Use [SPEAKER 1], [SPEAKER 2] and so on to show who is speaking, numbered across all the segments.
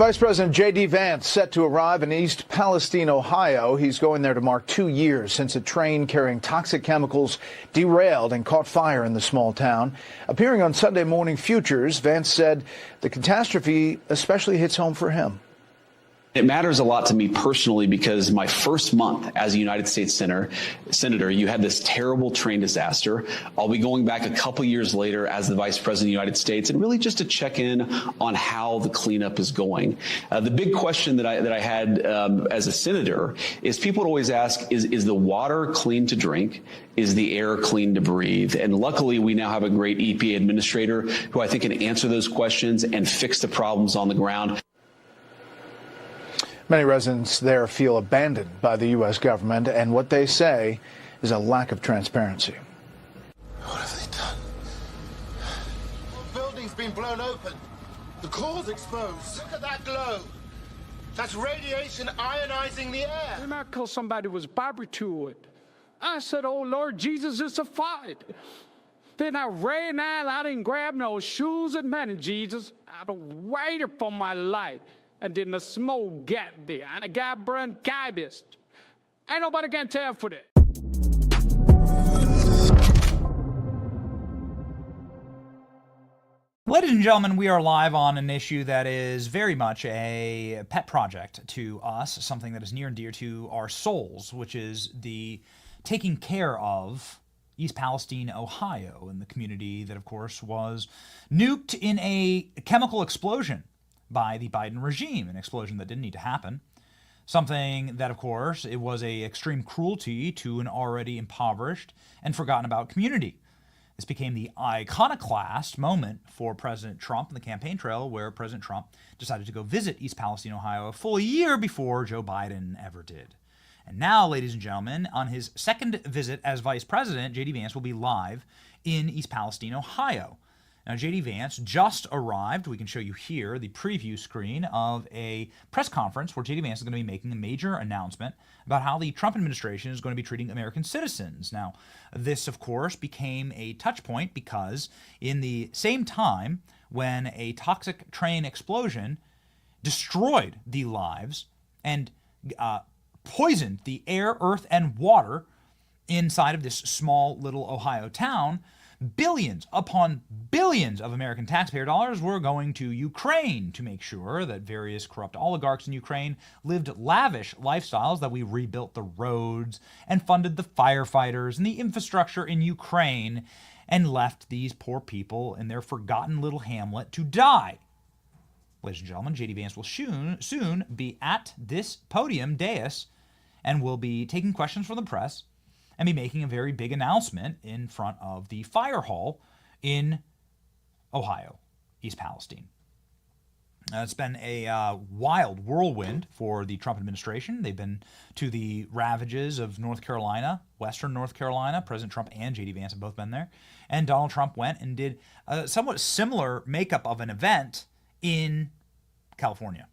[SPEAKER 1] Vice President J.D. Vance set to arrive in East Palestine, Ohio. He's going there to mark 2 years since a train carrying toxic chemicals derailed and caught fire in the small town. Appearing on Sunday Morning Futures, Vance said the catastrophe especially hits home for him.
[SPEAKER 2] It matters a lot to me personally because my first month as a United States Senator, you had this terrible train disaster. I'll be going back a couple years later as the Vice President of the United States and really just to check in on how the cleanup is going. The big question that I had as a senator is people would always ask, is the water clean to drink? Is the air clean to breathe? And luckily, we now have a great EPA administrator who I think can answer those questions and fix the problems on the ground.
[SPEAKER 1] Many residents there feel abandoned by the U.S. government, and what they say is a lack of transparency.
[SPEAKER 3] What have they done? The building's been blown open. The core's exposed. Look at that glow. That's radiation ionizing the air.
[SPEAKER 4] And I called somebody was barbecued. I said, oh, Lord Jesus, it's a fight. Then I ran out. I didn't grab no shoes and nothing, Jesus. I waited for my life. And then the smoke got there, and I got burned garbage. Ain't nobody can tell for that.
[SPEAKER 5] Ladies and gentlemen, we are live on an issue that is very much a pet project to us, something that is near and dear to our souls, which is the taking care of East Palestine, Ohio, and the community that, of course, was nuked in a chemical explosion by the Biden regime, an explosion that didn't need to happen. Something that, of course, it was a extreme cruelty to an already impoverished and forgotten about community. This became the iconoclast moment for President Trump in the campaign trail, where President Trump decided to go visit East Palestine, Ohio, a full year before Joe Biden ever did. And now, ladies and gentlemen, on his second visit as vice president, J.D. Vance will be live in East Palestine, Ohio. Now, J.D. Vance just arrived. We can show you here the preview screen of a press conference where J.D. Vance is going to be making a major announcement about how the Trump administration is going to be treating American citizens. Now, this, of course, became a touch point because in the same time when a toxic train explosion destroyed the lives and poisoned the air, earth, and water inside of this small little Ohio town, billions upon billions of American taxpayer dollars were going to Ukraine to make sure that various corrupt oligarchs in Ukraine lived lavish lifestyles, that we rebuilt the roads and funded the firefighters and the infrastructure in Ukraine and left these poor people in their forgotten little hamlet to die. Ladies and gentlemen, J.D. Vance will soon be at this podium dais and will be taking questions from the press and be making a very big announcement in front of the fire hall in Ohio, East Palestine. It's been a wild whirlwind for the Trump administration. They've been to the ravages of North Carolina, western North Carolina. President Trump and J.D. Vance have both been there. And Donald Trump went and did a somewhat similar makeup of an event in California.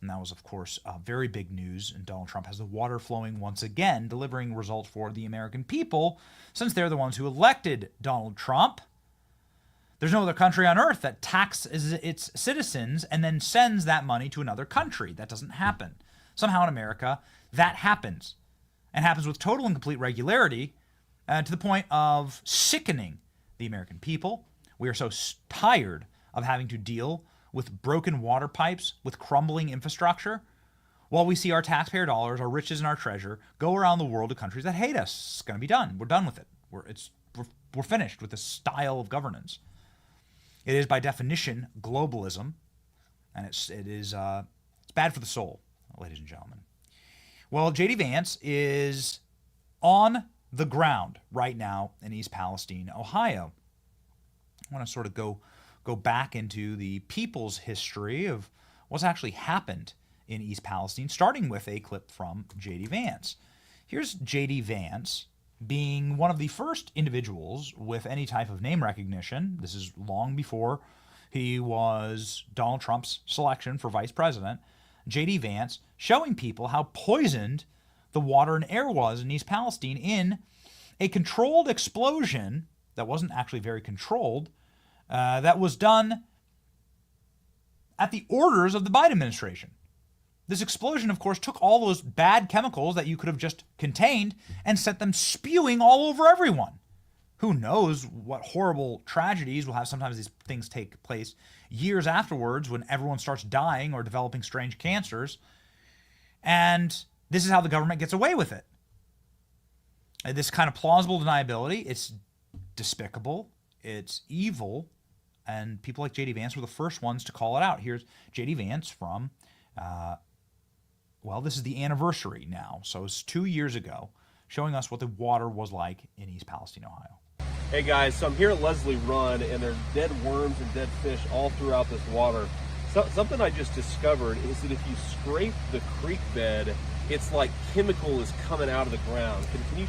[SPEAKER 5] And that was, of course, very big news. And Donald Trump has the water flowing once again, delivering results for the American people, since they're the ones who elected Donald Trump. There's no other country on earth that taxes its citizens and then sends that money to another country. That doesn't happen. Somehow in America, that happens. And happens with total and complete regularity, to the point of sickening the American people. We are so tired of having to deal with broken water pipes, with crumbling infrastructure, while we see our taxpayer dollars, our riches, and our treasure go around the world to countries that hate us. It's going to be done. We're done with it. We're finished with this style of governance. It is by definition globalism, and it's bad for the soul, ladies and gentlemen. Well, J.D. Vance is on the ground right now in East Palestine, Ohio. I want to sort of go back into the people's history of what's actually happened in East Palestine, starting with a clip from J.D. Vance. Here's J.D. Vance being one of the first individuals with any type of name recognition. This is long before he was Donald Trump's selection for vice president. J.D. Vance showing people how poisoned the water and air was in East Palestine in a controlled explosion that wasn't actually very controlled, that was done at the orders of the Biden administration. This explosion, of course, took all those bad chemicals that you could have just contained and sent them spewing all over everyone. Who knows what horrible tragedies will have sometimes these things take place years afterwards when everyone starts dying or developing strange cancers. And this is how the government gets away with it. And this kind of plausible deniability, it's despicable, it's evil, and people like J.D. Vance were the first ones to call it out. Here's J.D. Vance from, well, this is the anniversary now, so it's 2 years ago, showing us what the water was like in East Palestine, Ohio.
[SPEAKER 6] Hey guys, so I'm here at Leslie Run, and there's dead worms and dead fish all throughout this water. So, something I just discovered is that if you scrape the creek bed, it's like chemical is coming out of the ground. Can you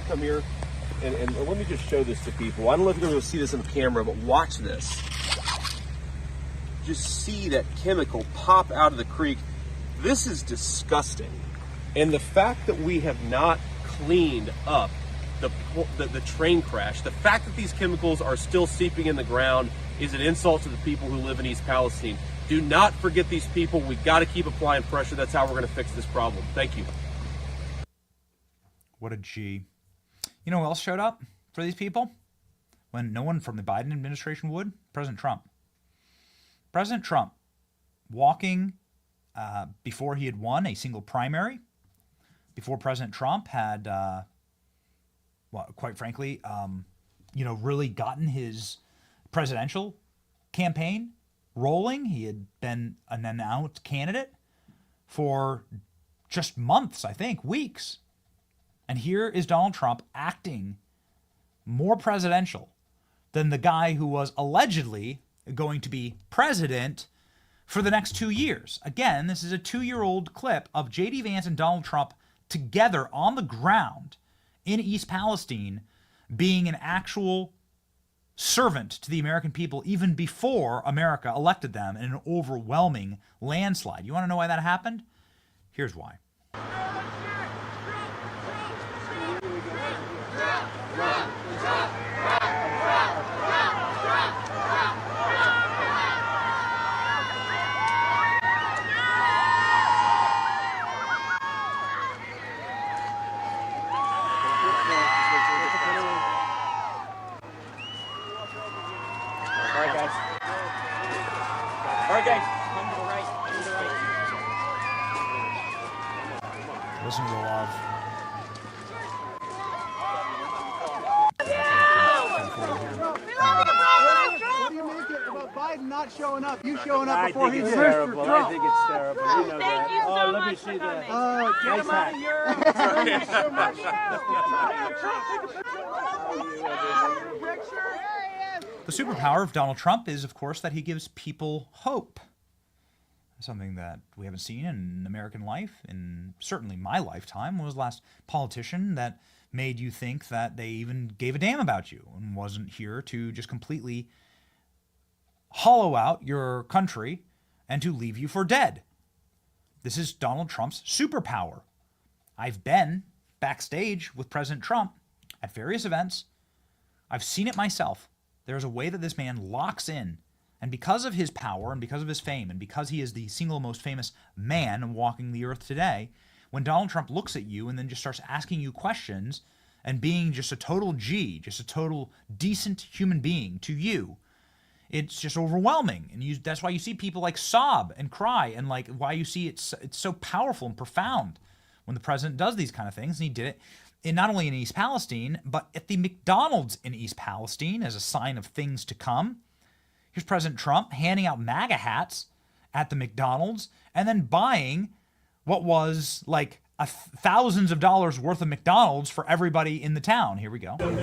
[SPEAKER 6] come here and let me just show this to people. I don't know if you're going to see this on the camera, but watch this. Just see that chemical pop out of the creek. This is disgusting. And the fact that we have not cleaned up the train crash, the fact that these chemicals are still seeping in the ground is an insult to the people who live in East Palestine. Do not forget these people. We've got to keep applying pressure. That's how we're going to fix this problem. Thank you.
[SPEAKER 5] What a G. You know who else showed up for these people when no one from the Biden administration would? President Trump. President Trump walking before he had won a single primary, before President Trump had, well, quite frankly, really gotten his presidential campaign rolling. He had been an announced candidate for just months, I think, weeks. And here is Donald Trump acting more presidential than the guy who was allegedly going to be president for the next 2 years. Again, this is a 2-year-old clip of J.D. Vance and Donald Trump together on the ground in East Palestine being an actual servant to the American people even before America elected them in an overwhelming landslide. You want to know why that happened? Here's why. Listen to the love.
[SPEAKER 7] What do you make it about Biden not showing up? You showing up before he did.
[SPEAKER 8] Terrible. I think it's terrible. You know
[SPEAKER 9] Thank
[SPEAKER 8] that.
[SPEAKER 9] you so
[SPEAKER 8] Let me
[SPEAKER 9] much
[SPEAKER 8] see
[SPEAKER 9] for
[SPEAKER 8] that.
[SPEAKER 9] coming.
[SPEAKER 8] Get him out of here. Thank you so much.
[SPEAKER 5] The superpower of Donald Trump is, of course, that he gives people hope. Something that we haven't seen in American life, in certainly my lifetime. When was the last politician that made you think that they even gave a damn about you and wasn't here to just completely hollow out your country and to leave you for dead? This is Donald Trump's superpower. I've been backstage with President Trump at various events. I've seen it myself. There's a way that this man locks in. And because of his power and because of his fame and because he is the single most famous man walking the earth today, when Donald Trump looks at you and then just starts asking you questions and being just a total G, just a total decent human being to you, it's just overwhelming. And that's why you see people like sob and cry, and like why you see it's so powerful and profound when the president does these kind of things. And he did it not only in East Palestine, but at the McDonald's in East Palestine as a sign of things to come. Here's President Trump handing out MAGA hats at the McDonald's and then buying what was like thousands of dollars worth of McDonald's for everybody in the town. Here we go.
[SPEAKER 8] Thank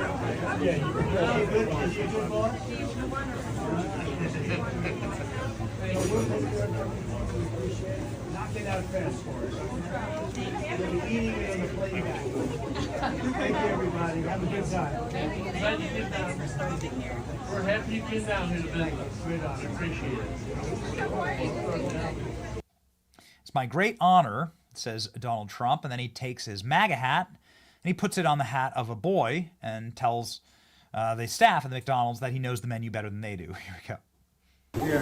[SPEAKER 8] you, everybody. Have a good time.
[SPEAKER 9] Glad you came down for Thursday here.
[SPEAKER 8] We're happy you came down here to visit us. Great honor. Appreciate it.
[SPEAKER 5] It's my great honor, says Donald Trump, and then he takes his MAGA hat and he puts it on the hat of a boy and tells the staff at the McDonald's that he knows the menu better than they do. Here we go.
[SPEAKER 7] Here,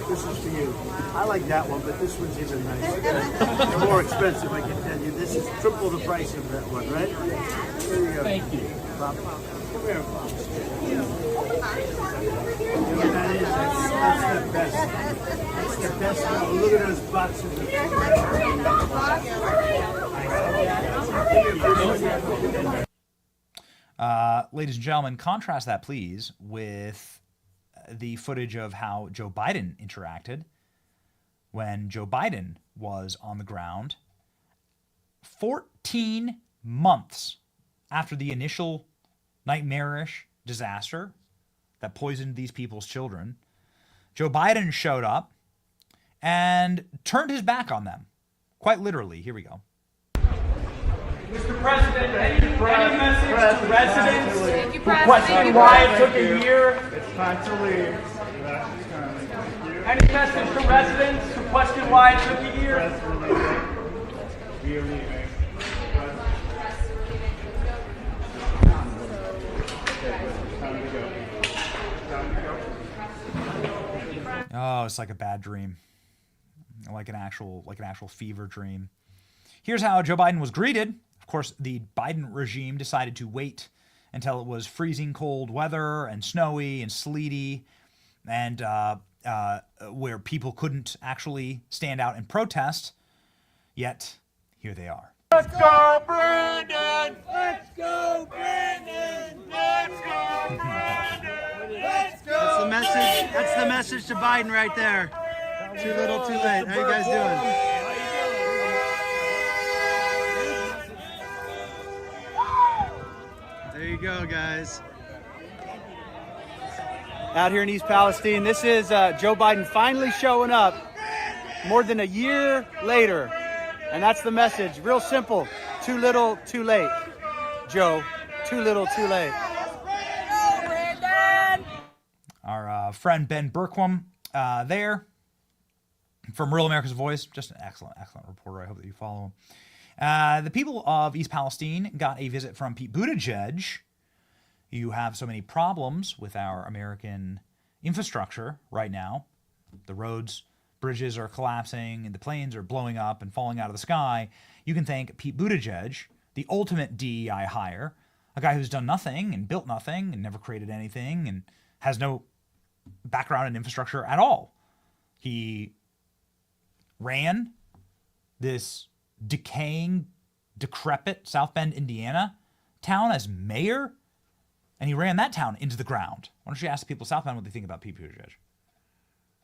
[SPEAKER 7] this is for you. I like that one, but this one's even nicer. They're more expensive, I can tell you. This is triple the price of that one, right? Here you go. Thank you. Bob. Come here, Bob. You know what that is? That's the best. That's the best. Oh, look at those boxes of
[SPEAKER 5] Ladies and gentlemen, contrast that, please, with the footage of how Joe Biden interacted when Joe Biden was on the ground 14 months after the initial nightmarish disaster that poisoned these people's children. Joe Biden showed up and turned his back on them, quite literally. Here we go.
[SPEAKER 8] Mr. President, any message to residents who question why it took a year?
[SPEAKER 7] It's time to leave.
[SPEAKER 8] Any message to residents who question why it took a year?
[SPEAKER 7] We are leaving.
[SPEAKER 5] Oh, it's like a bad dream, like an actual fever dream. Here's how Joe Biden was greeted. Of course, the Biden regime decided to wait until it was freezing cold weather and snowy and sleety, and where people couldn't actually stand out and protest. Yet, here they are.
[SPEAKER 8] Let's go, Brandon! Let's go, Brandon! Let's go, Brandon! Let's go!
[SPEAKER 7] That's the message. That's the message to Biden right there. Too little, too late. How you guys doing? There you go, guys. Out here in East Palestine, this is Joe Biden finally showing up more than a year later. And that's the message. Real simple. Too little, too late. Joe, too little, too late.
[SPEAKER 5] Our friend Ben Berkwam there from Real America's Voice. Just an excellent reporter. I hope that you follow him. The people of East Palestine got a visit from Pete Buttigieg. You have so many problems with our American infrastructure right now. The roads, bridges are collapsing, and the planes are blowing up and falling out of the sky. You can thank Pete Buttigieg, the ultimate DEI hire, a guy who's done nothing and built nothing and never created anything and has no background in infrastructure at all. He ran this decaying, decrepit South Bend, Indiana town as mayor, and he ran that town into the ground. Why don't you ask the people of South Bend what they think about Pete Buttigieg?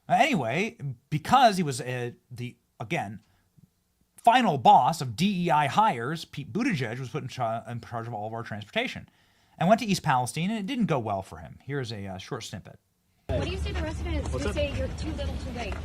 [SPEAKER 5] Anyway, because he was the final boss of DEI hires, Pete Buttigieg was put in charge of all of our transportation and went to East Palestine, and it didn't go well for him. Here's a short snippet.
[SPEAKER 10] What do you say to residents who say you're too little too late?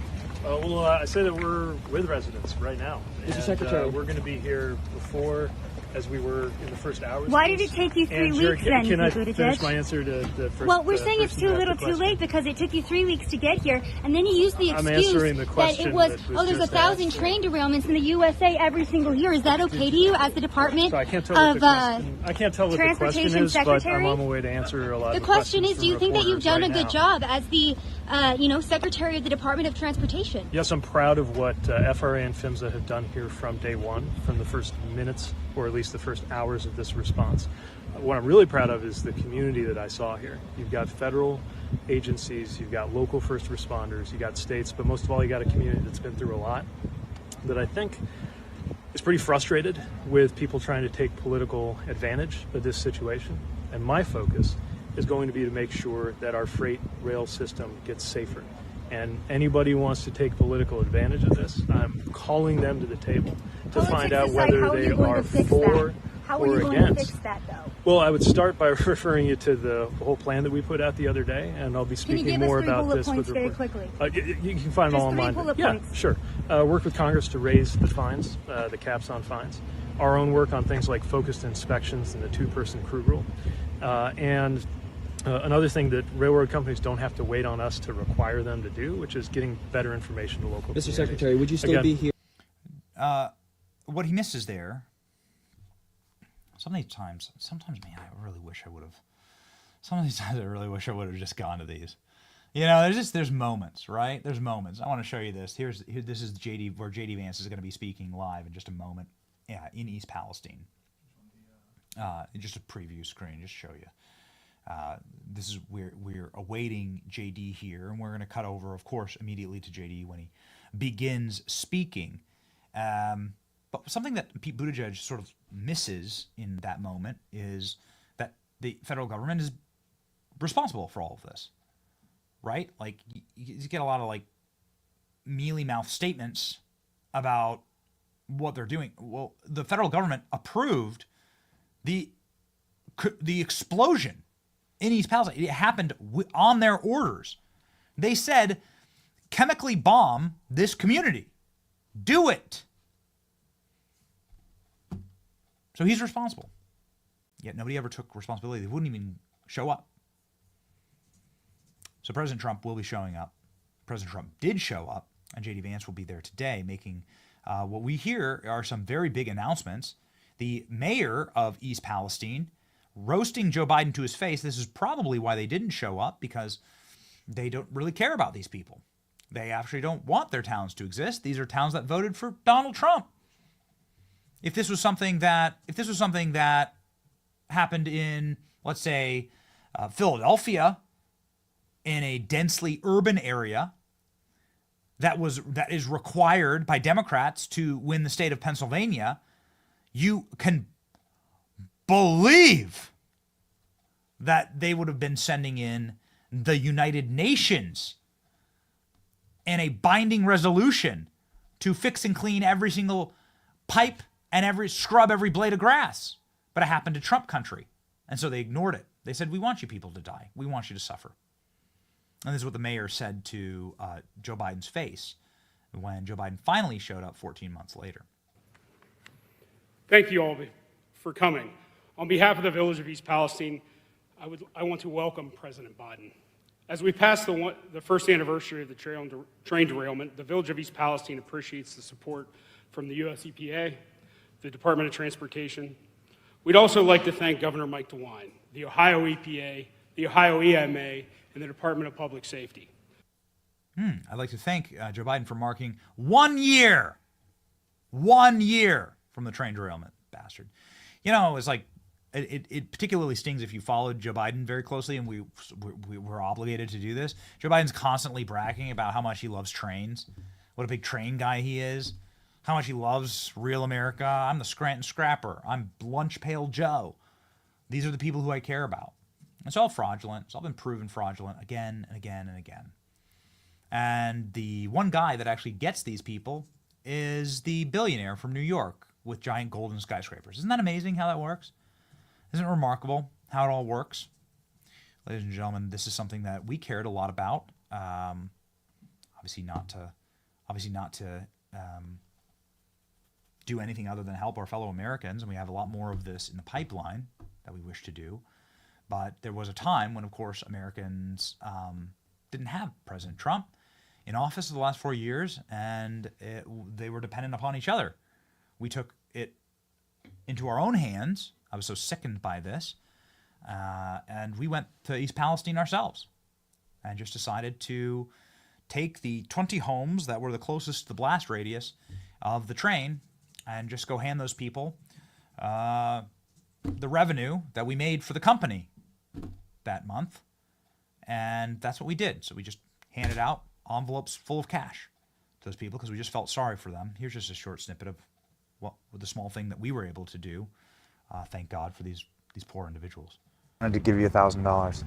[SPEAKER 11] I say that we're with residents right now.
[SPEAKER 12] Mr. Secretary.
[SPEAKER 11] We're going to be here before, as we were in the first hours.
[SPEAKER 10] Why did it take you 3 weeks then,
[SPEAKER 11] Can I
[SPEAKER 10] Buttigieg?
[SPEAKER 11] finish my answer to the first?
[SPEAKER 10] Well, we're saying it's too little too late because it took you 3 weeks to get here, and then you used the excuse that it was, there's 1,000 train derailments in the USA every single year. Is that okay to you as the Department
[SPEAKER 11] I can't tell what the question is, but I'm on my way to answer a lot of the questions.
[SPEAKER 10] The question is, do you think that you've done a good job as the Secretary of the Department of Transportation?
[SPEAKER 11] Yes, I'm proud of what FRA and PHMSA have done here from day one, from the first minutes, or at least the first hours of this response. What I'm really proud of is the community that I saw here. You've got federal agencies, you've got local first responders, you've got states, but most of all, you got a community that's been through a lot that I think is pretty frustrated with people trying to take political advantage of this situation. And my focus is going to be to make sure that our freight rail system gets safer. And anybody who wants to take political advantage of this, I'm calling them to the table to find out whether they are for
[SPEAKER 10] How
[SPEAKER 11] or
[SPEAKER 10] are you going
[SPEAKER 11] against.
[SPEAKER 10] to fix that, though?
[SPEAKER 11] Well, I would start by referring you to the whole plan that we put out the other day, and I'll be speaking more about this with
[SPEAKER 10] very quickly?
[SPEAKER 11] You can find it all online. Yeah, sure. Work with Congress to raise the fines, the caps on fines. Our own work on things like focused inspections and the two-person crew rule. Another thing that railroad companies don't have to wait on us to require them to do, which is getting better information to local communities.
[SPEAKER 12] Mr. Secretary, would you still be here?
[SPEAKER 5] What he misses there, sometimes, man, I really wish I would have. Some of these times I really wish I would have just gone to these. You know, there's moments, right? There's moments. I want to show you this. This is JD, where JD Vance is going to be speaking live in just a moment. Yeah, in East Palestine. Just a preview screen, just to show you. This is we're awaiting JD here, and we're going to cut over, of course, immediately to JD when he begins speaking. But something that Pete Buttigieg sort of misses in that moment is that the federal government is responsible for all of this, right? Like, you get a lot of, like, mealy-mouthed statements about what they're doing. Well, the federal government approved the explosion in East Palestine. It happened on their orders. They said, chemically bomb this community. Do it. So he's responsible. Yet nobody ever took responsibility. They wouldn't even show up. So President Trump will be showing up. President Trump did show up, and J.D. Vance will be there today making what we hear are some very big announcements. The mayor of East Palestine roasting Joe Biden to his face. This is probably why they didn't show up, because they don't really care about these people. They actually don't want their towns to exist. These are towns that voted for Donald Trump. If this was something that happened in, let's say, Philadelphia, in a densely urban area that is required by Democrats to win the state of Pennsylvania, you can believe that they would have been sending in the United Nations and a binding resolution to fix and clean every single pipe and scrub every blade of grass. But it happened to Trump country. And so they ignored it. They said, we want you people to die. We want you to suffer. And this is what the mayor said to Joe Biden's face when Joe Biden finally showed up 14 months later.
[SPEAKER 13] Thank you all for coming. On behalf of the village of East Palestine, I want to welcome President Biden. As we pass the first anniversary of the train derailment, the village of East Palestine appreciates the support from the U.S. EPA, the Department of Transportation. We'd also like to thank Governor Mike DeWine, the Ohio EPA, the Ohio EMA, and the Department of Public Safety.
[SPEAKER 5] I'd like to thank Joe Biden for marking 1 year from the train derailment, bastard. You know, it's like, it particularly stings if you followed Joe Biden very closely, and we were obligated to do this. Joe Biden's constantly bragging about how much he loves trains, what a big train guy he is, how much he loves real America. I'm the Scranton Scrapper. I'm Lunch Pail Joe. These are the people who I care about. It's all fraudulent. It's all been proven fraudulent again and again and again. And the one guy that actually gets these people is the billionaire from New York with giant golden skyscrapers. Isn't that amazing how that works? Isn't it remarkable how it all works? Ladies and gentlemen, this is something that we cared a lot about. Obviously not to do anything other than help our fellow Americans, and we have a lot more of this in the pipeline that we wish to do. But there was a time when, of course, Americans didn't have President Trump in office for the last 4 years, and they were dependent upon each other. We took it into our own hands. I was so sickened by this. And we went to East Palestine ourselves and just decided to take the 20 homes that were the closest to the blast radius of the train and just go hand those people the revenue that we made for the company that month. And that's what we did. So we just handed out envelopes full of cash to those people because we just felt sorry for them. Here's just a short snippet of the small thing that we were able to do. Thank God for these poor individuals.
[SPEAKER 12] I wanted to give you $1,000.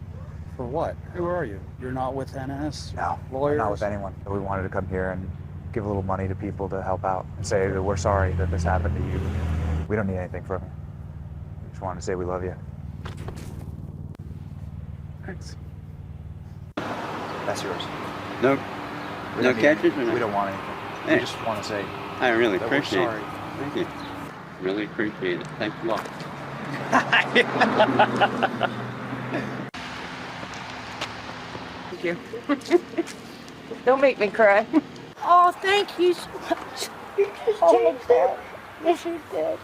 [SPEAKER 14] For what? Who are you? You're not with NS?
[SPEAKER 12] No,
[SPEAKER 14] lawyers?
[SPEAKER 12] Not with anyone. We wanted to come here and give a little money to people to help out and say that we're sorry that this happened to you. We don't need anything from you. We just wanted to say we love you.
[SPEAKER 14] Thanks.
[SPEAKER 12] That's yours.
[SPEAKER 15] No catches or no?
[SPEAKER 12] We don't want anything.
[SPEAKER 15] Hey.
[SPEAKER 12] We just want to say
[SPEAKER 15] I really
[SPEAKER 12] that
[SPEAKER 15] appreciate
[SPEAKER 12] we're sorry.
[SPEAKER 15] it. Thank you. Really appreciate it. Thanks a lot.
[SPEAKER 16] Thank you. Don't make me cry. Oh, thank you so much. Oh my God. Yes, you did.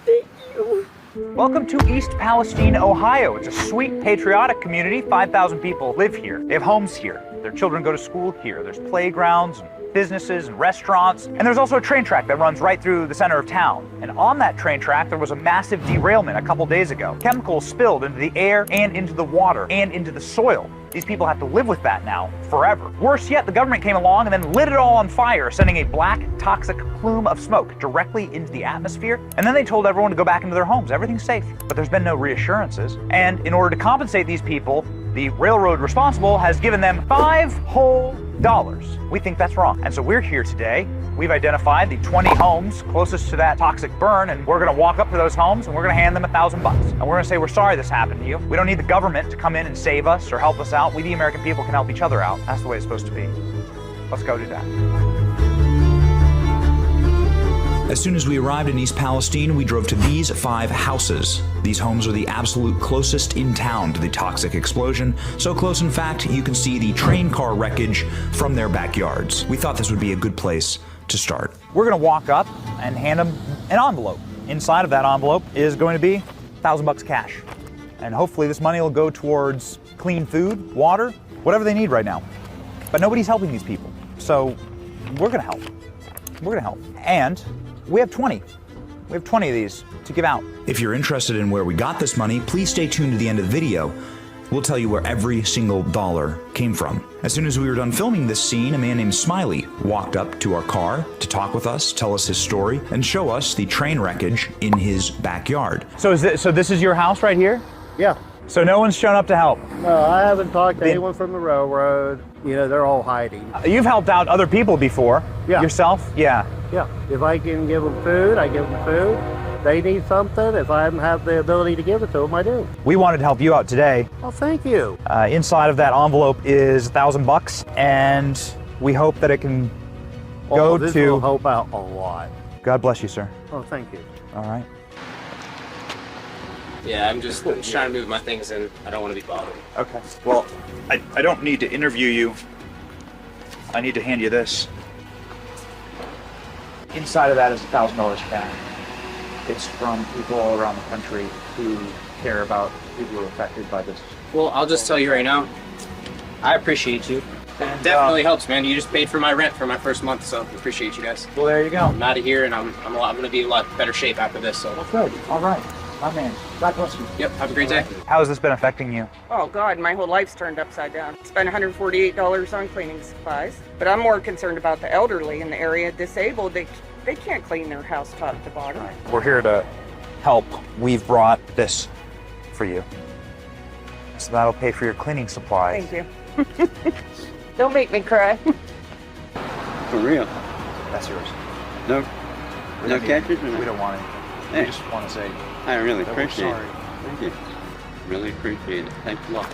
[SPEAKER 16] Thank you.
[SPEAKER 5] Welcome to East Palestine, Ohio. It's a sweet, patriotic community. 5,000 people live here. They have homes here. Their children go to school here. There's playgrounds, and businesses, and restaurants. And there's also a train track that runs right through the center of town. And on that train track, there was a massive derailment a couple days ago. Chemicals spilled into the air and into the water and into the soil. These people have to live with that now forever. Worse yet, the government came along and then lit it all on fire, sending a black, toxic plume of smoke directly into the atmosphere. And then they told everyone to go back into their homes. Everything's safe. But there's been no reassurances. And in order to compensate these people, the railroad responsible has given them $5 whole. We think that's wrong. And so we're here today. We've identified the 20 homes closest to that toxic burn, and we're going to walk up to those homes and we're going to hand them $1,000. And we're going to say, we're sorry this happened to you. We don't need the government to come in and save us or help us out. We, the American people, can help each other out. That's the way it's supposed to be. Let's go do that.
[SPEAKER 17] As soon as we arrived in East Palestine, we drove to these 5 houses. These homes are the absolute closest in town to the toxic explosion, so close in fact you can see the train car wreckage from their backyards. We thought this would be a good place to start.
[SPEAKER 5] We're going to walk up and hand them an envelope. Inside of that envelope is going to be $1,000 cash. And hopefully this money will go towards clean food, water, whatever they need right now. But nobody's helping these people, so we're going to help. We're going to help. And we have 20. We have 20 of these to give out.
[SPEAKER 17] If you're interested in where we got this money, please stay tuned to the end of the video. We'll tell you where every single dollar came from. As soon as we were done filming this scene, a man named Smiley walked up to our car to talk with us, tell us his story, and show us the train wreckage in his backyard.
[SPEAKER 5] So this is your house right here?
[SPEAKER 7] Yeah.
[SPEAKER 5] So no one's shown up to help?
[SPEAKER 7] No, I haven't talked to anyone from the railroad. You know, they're all hiding.
[SPEAKER 5] You've helped out other people before.
[SPEAKER 7] Yeah.
[SPEAKER 5] Yourself? Yeah.
[SPEAKER 7] Yeah. If I can give them food, I give them food. They need something. If I have the ability to give it to them, I do.
[SPEAKER 5] We wanted to help you out today.
[SPEAKER 7] Oh, thank you.
[SPEAKER 5] Inside of that envelope is $1,000, and we hope that it can go
[SPEAKER 7] this
[SPEAKER 5] to...
[SPEAKER 7] will help out a lot.
[SPEAKER 5] God bless you, sir.
[SPEAKER 7] Oh, thank you.
[SPEAKER 5] All right.
[SPEAKER 18] Yeah, I'm just trying to move my things in. I don't want to be bothered.
[SPEAKER 5] Okay. Well, I don't need to interview you. I need to hand you this. Inside of that is $1,000 cash. It's from people all around the country who care about people who are affected by this.
[SPEAKER 18] Well, I'll just tell you right now, I appreciate you. It definitely helps, man. You just paid for my rent for my first month, so appreciate you guys.
[SPEAKER 5] Well, there you go.
[SPEAKER 18] I'm out of here, and I'm going to be in a lot better shape after this. So.
[SPEAKER 5] Well, good. All right. My man. God bless you.
[SPEAKER 18] Yep. Have a great day.
[SPEAKER 5] How has this been affecting you?
[SPEAKER 16] Oh God, my whole life's turned upside down. Spent $148 on cleaning supplies, but I'm more concerned about the elderly in the area, disabled. They can't clean their house top to bottom.
[SPEAKER 5] We're here to help. We've brought this for you. So that'll pay for your cleaning supplies.
[SPEAKER 16] Thank you. Don't make me cry.
[SPEAKER 15] For real?
[SPEAKER 5] That's yours.
[SPEAKER 15] No catches or no?
[SPEAKER 5] We don't want it.
[SPEAKER 15] Hey.
[SPEAKER 5] We just want to say
[SPEAKER 15] I really
[SPEAKER 5] that we're
[SPEAKER 15] appreciate
[SPEAKER 5] sorry.
[SPEAKER 15] it. Thank you. Really appreciate it. Thanks a lot.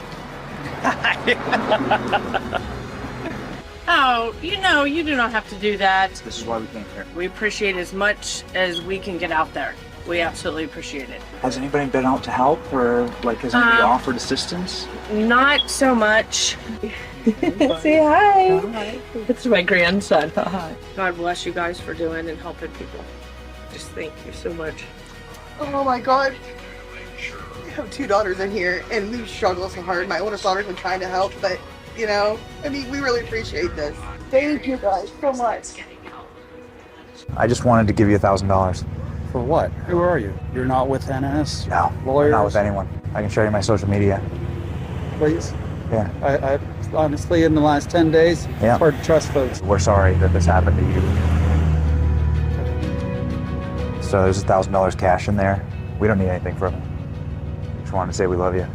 [SPEAKER 9] Oh, you do not have to do that.
[SPEAKER 5] This is why we came here.
[SPEAKER 9] We appreciate as much as we can get out there. We absolutely appreciate it.
[SPEAKER 5] Has anybody been out to help, or has anybody offered assistance?
[SPEAKER 9] Not so much. Say hi. Hi. It's my grandson. Hi. God bless you guys for doing and helping people. Just thank you so much.
[SPEAKER 19] Oh my God. I have 2 daughters in here and we struggle so hard. My oldest daughter's been trying to help, but we really appreciate this. Thank you guys so much.
[SPEAKER 5] I just wanted to give you $1,000.
[SPEAKER 14] For what? Who are you? You're not with NS?
[SPEAKER 5] No,
[SPEAKER 14] lawyers?
[SPEAKER 5] Not with anyone. I can show you my social media.
[SPEAKER 14] Please?
[SPEAKER 5] Yeah.
[SPEAKER 14] I honestly, in the last 10 days,
[SPEAKER 5] Yeah.
[SPEAKER 14] it's hard to trust folks.
[SPEAKER 5] We're sorry that this happened to you. So there's $1,000 cash in there. We don't need anything from it. Just wanted to say we love you.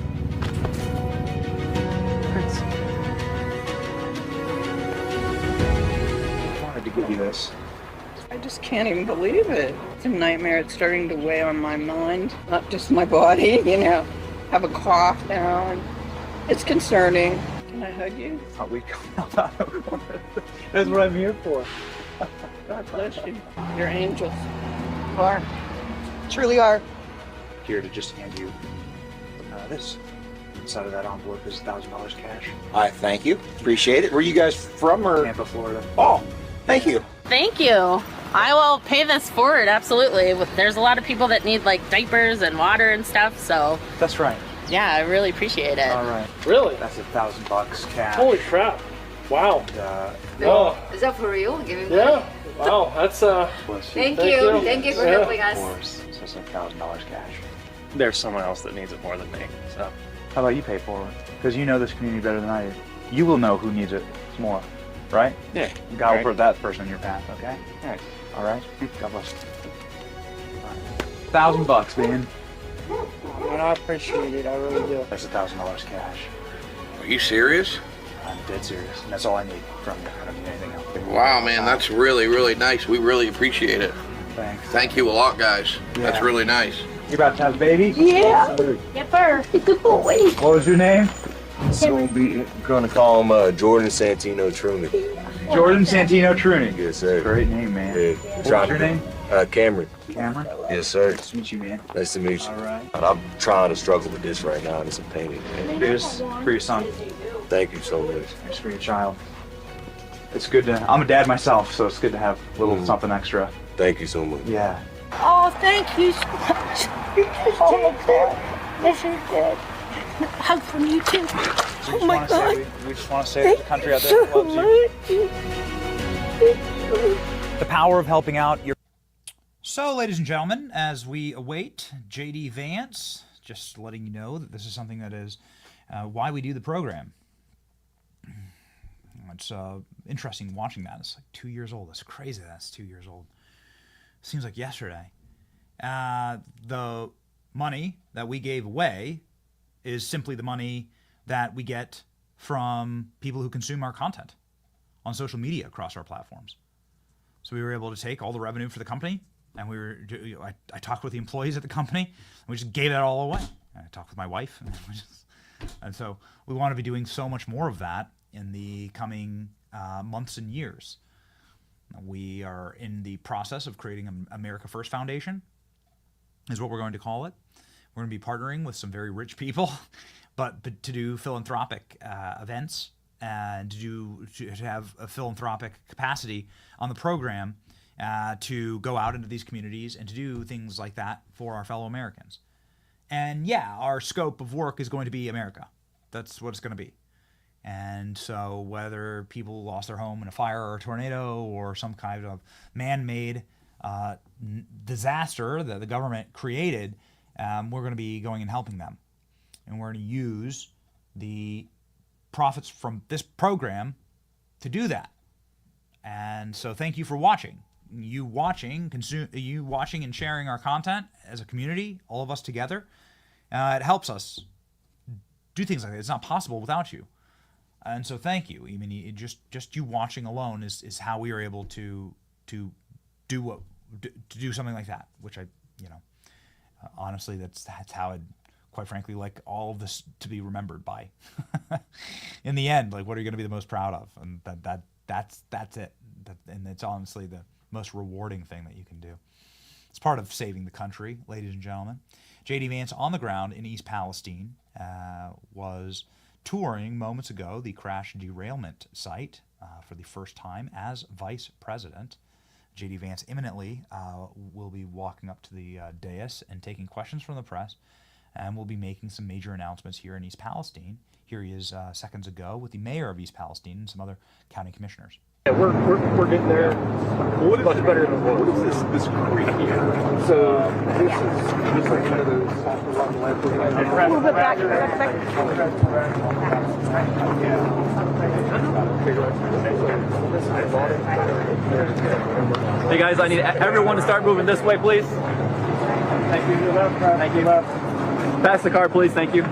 [SPEAKER 14] Thanks.
[SPEAKER 5] I wanted to give you this.
[SPEAKER 16] I just can't even believe it. It's a nightmare. It's starting to weigh on my mind, not just my body, Have a cough now, and it's concerning. Can I hug you?
[SPEAKER 5] Oh, that's what I'm here for.
[SPEAKER 16] God bless you. You're angels.
[SPEAKER 19] You are. Truly are.
[SPEAKER 5] Here to just hand you this. Inside of that envelope is $1,000 cash.
[SPEAKER 20] Thank you. Appreciate it. Where are you guys from? Or
[SPEAKER 5] Tampa, Florida.
[SPEAKER 20] Oh, thank you.
[SPEAKER 21] Thank you.
[SPEAKER 20] I will pay this forward, absolutely. There's a lot of people that need like diapers and water and stuff, so.
[SPEAKER 12] That's right.
[SPEAKER 20] Yeah, I really appreciate it.
[SPEAKER 12] All right.
[SPEAKER 11] Really?
[SPEAKER 12] That's $1,000 cash.
[SPEAKER 11] Holy crap. Wow.
[SPEAKER 12] Oh.
[SPEAKER 21] Is that for real? Give him
[SPEAKER 11] Yeah. Wow, that's
[SPEAKER 21] Thank you. Thank you for helping us.
[SPEAKER 12] Of course. So it's $1,000 cash.
[SPEAKER 6] There's someone else that needs it more than me. So
[SPEAKER 12] How about you pay for it? Because you know this community better than I do. You will know who needs it more, right?
[SPEAKER 6] Yeah.
[SPEAKER 12] God will
[SPEAKER 6] Right.
[SPEAKER 12] put that person in your path, okay?
[SPEAKER 6] All right.
[SPEAKER 12] All right? God bless. $1,000, man.
[SPEAKER 14] And I appreciate it. I really do.
[SPEAKER 12] That's $1,000 cash.
[SPEAKER 22] Are you serious?
[SPEAKER 12] I'm dead serious, and that's all I need from you. I don't need anything else.
[SPEAKER 22] Wow, man, that's really, really nice. We really appreciate it.
[SPEAKER 12] Thanks.
[SPEAKER 22] Thank you a lot, guys. That's
[SPEAKER 12] Yeah.
[SPEAKER 22] really nice.
[SPEAKER 12] You about to have a baby?
[SPEAKER 21] Yeah. Get her. Good boy.
[SPEAKER 12] What was your name?
[SPEAKER 23] So we're gonna call him Jordan Santino Truman.
[SPEAKER 12] Jordan Santino Truman.
[SPEAKER 23] Yes, sir.
[SPEAKER 12] Great name, man.
[SPEAKER 23] Yeah.
[SPEAKER 12] What's your name?
[SPEAKER 23] Cameron.
[SPEAKER 12] Cameron?
[SPEAKER 23] Yes, sir.
[SPEAKER 12] Nice to meet you, man.
[SPEAKER 23] Nice to meet you.
[SPEAKER 12] All right.
[SPEAKER 23] I'm trying to struggle with this right now, and it's a pain in the ass.
[SPEAKER 12] Here's for your son.
[SPEAKER 23] Thank you so much.
[SPEAKER 12] Here's for your child. It's good to. I'm a dad myself, so it's good to have a little something extra.
[SPEAKER 23] Thank you so much.
[SPEAKER 12] Yeah.
[SPEAKER 21] Oh, thank you so much. Oh my God. This is good. Hug from you too. Oh my God.
[SPEAKER 12] We just want to say the country out there
[SPEAKER 21] so
[SPEAKER 12] loves you.
[SPEAKER 5] The power of helping out your. So, ladies and gentlemen, as we await JD Vance, just letting you know that this is something that is why we do the program. It's interesting watching that. It's like 2 years old. It's crazy that's 2 years old. Seems like yesterday. The money that we gave away is simply the money that we get from people who consume our content on social media across our platforms. So we were able to take all the revenue for the company, and I talked with the employees at the company, and we just gave that all away. And I talked with my wife, and so we want to be doing so much more of that in the coming months and years. We are in the process of creating an America First Foundation, is what we're going to call it. We're going to be partnering with some very rich people, but to do philanthropic events and to have a philanthropic capacity on the program to go out into these communities and to do things like that for our fellow Americans. And yeah, our scope of work is going to be America. That's what it's going to be. And so whether people lost their home in a fire or a tornado or some kind of man-made disaster that the government created, we're going to be going and helping them. And we're going to use the profits from this program to do that. And so thank you for watching. You watching and sharing our content as a community, all of us together, it helps us do things like that. It's not possible without you. And so thank you. I mean, just you watching alone is how we are able to do something like that, which honestly, that's how I'd quite frankly like all of this to be remembered by. In the end, like, what are you going to be the most proud of? And that's it. And it's honestly the most rewarding thing that you can do. It's part of saving the country, ladies and gentlemen. JD Vance on the ground in East Palestine was touring moments ago the crash derailment site for the first time as vice president. JD Vance imminently will be walking up to the dais and taking questions from the press, and will be making some major announcements here in East Palestine. Here he is seconds ago with the mayor of East Palestine and some other county commissioners.
[SPEAKER 6] Yeah, we're getting there much better than before. What is this creek here? So this is just like one of those a little bit back.
[SPEAKER 24] Hey guys, I need everyone to start moving this way, please. Thank you. Thank you. Pass the car, please. Thank you.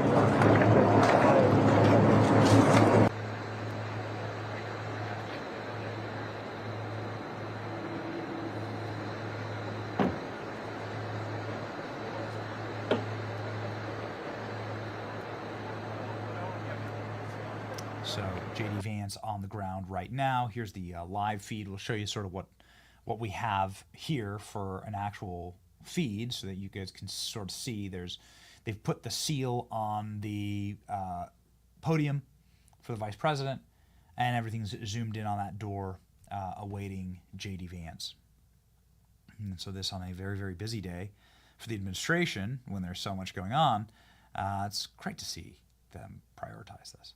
[SPEAKER 5] So JD Vance on the ground right now. Here's the live feed. We'll show you sort of what we have here for an actual feed, so that you guys can sort of see. They've put the seal on the podium for the vice president, and everything's zoomed in on that door awaiting JD Vance. And so this on a very, very busy day for the administration when there's so much going on, it's great to see them prioritize this.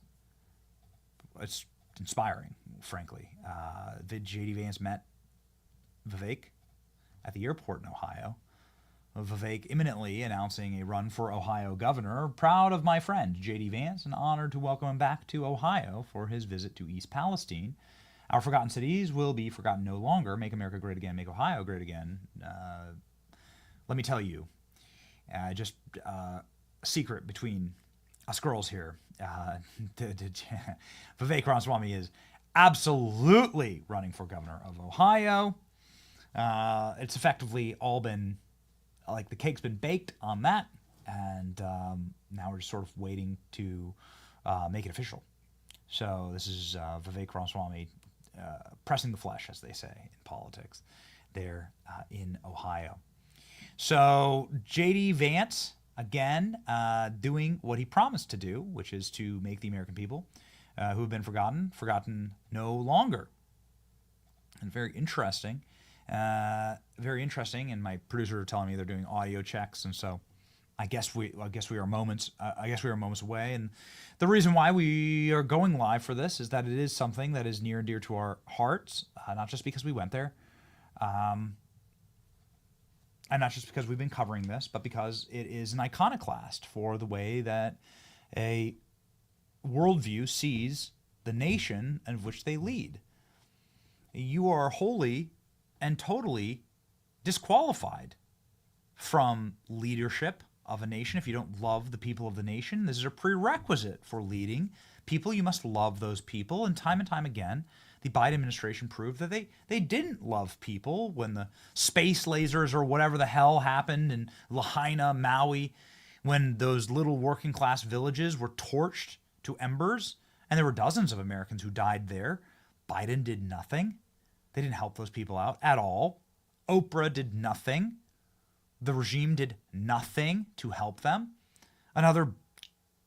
[SPEAKER 5] It's inspiring, frankly. J.D. Vance met Vivek at the airport in Ohio. Vivek imminently announcing a run for Ohio governor. Proud of my friend J.D. Vance and honored to welcome him back to Ohio for his visit to East Palestine. Our forgotten cities will be forgotten no longer. Make America great again. Make Ohio great again. Let me tell you, just a secret between us girls here. Vivek Ramaswamy is absolutely running for governor of Ohio. It's effectively all been, like, the cake's been baked on that, and now we're just sort of waiting to make it official. So this is Vivek Ramaswamy pressing the flesh, as they say in politics, there in Ohio. So J.D. Vance, again, doing what he promised to do, which is to make the American people who have been forgotten no longer. And very interesting, and my producer are telling me they're doing audio checks, and so I guess we are moments away. And the reason why we are going live for this is that it is something that is near and dear to our hearts, not just because we went there, and not just because we've been covering this, but because it is an iconoclast for the way that a worldview sees the nation of which they lead. You are wholly and totally disqualified from leadership of a nation if you don't love the people of the nation. This is a prerequisite for leading people. You must love those people. And time again, the Biden administration proved that they didn't love people when the space lasers or whatever the hell happened in Lahaina, Maui, when those little working class villages were torched to embers, and there were dozens of Americans who died there. Biden did nothing. They didn't help those people out at all. Oprah did nothing. The regime did nothing to help them. Another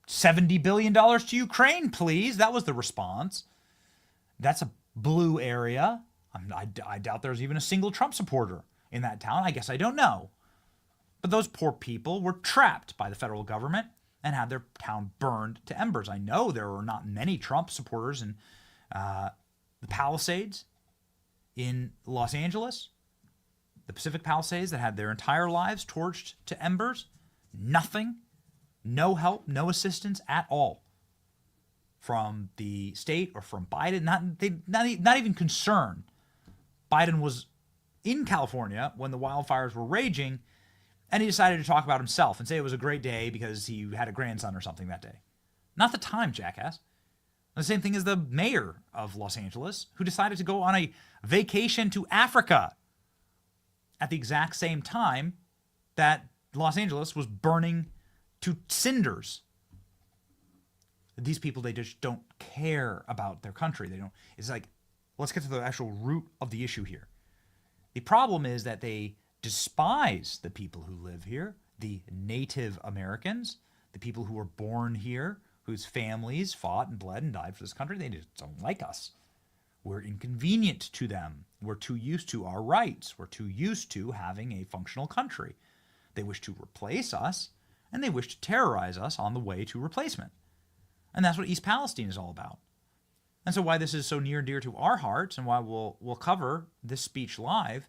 [SPEAKER 5] $70 billion to Ukraine, please. That was the response. That's a blue area. I doubt there's even a single Trump supporter in that town. I guess I don't know. But those poor people were trapped by the federal government and had their town burned to embers. I know there were not many Trump supporters in the Palisades in Los Angeles, the Pacific Palisades, that had their entire lives torched to embers. Nothing, no help, no assistance at all from the state or from Biden. Not even concerned. Biden was in California when the wildfires were raging, and he decided to talk about himself and say it was a great day because he had a grandson or something that day. Not the time, jackass. The same thing as the mayor of Los Angeles, who decided to go on a vacation to Africa at the exact same time that Los Angeles was burning to cinders. These people, they just don't care about their country. They don't. It's like, let's get to the actual root of the issue here. The problem is that they despise the people who live here, the Native Americans, the people who were born here, whose families fought and bled and died for this country. They just don't like us. We're inconvenient to them. We're too used to our rights. We're too used to having a functional country. They wish to replace us, and they wish to terrorize us on the way to replacement. And that's what East Palestine is all about. And so why this is so near and dear to our hearts, and why we'll cover this speech live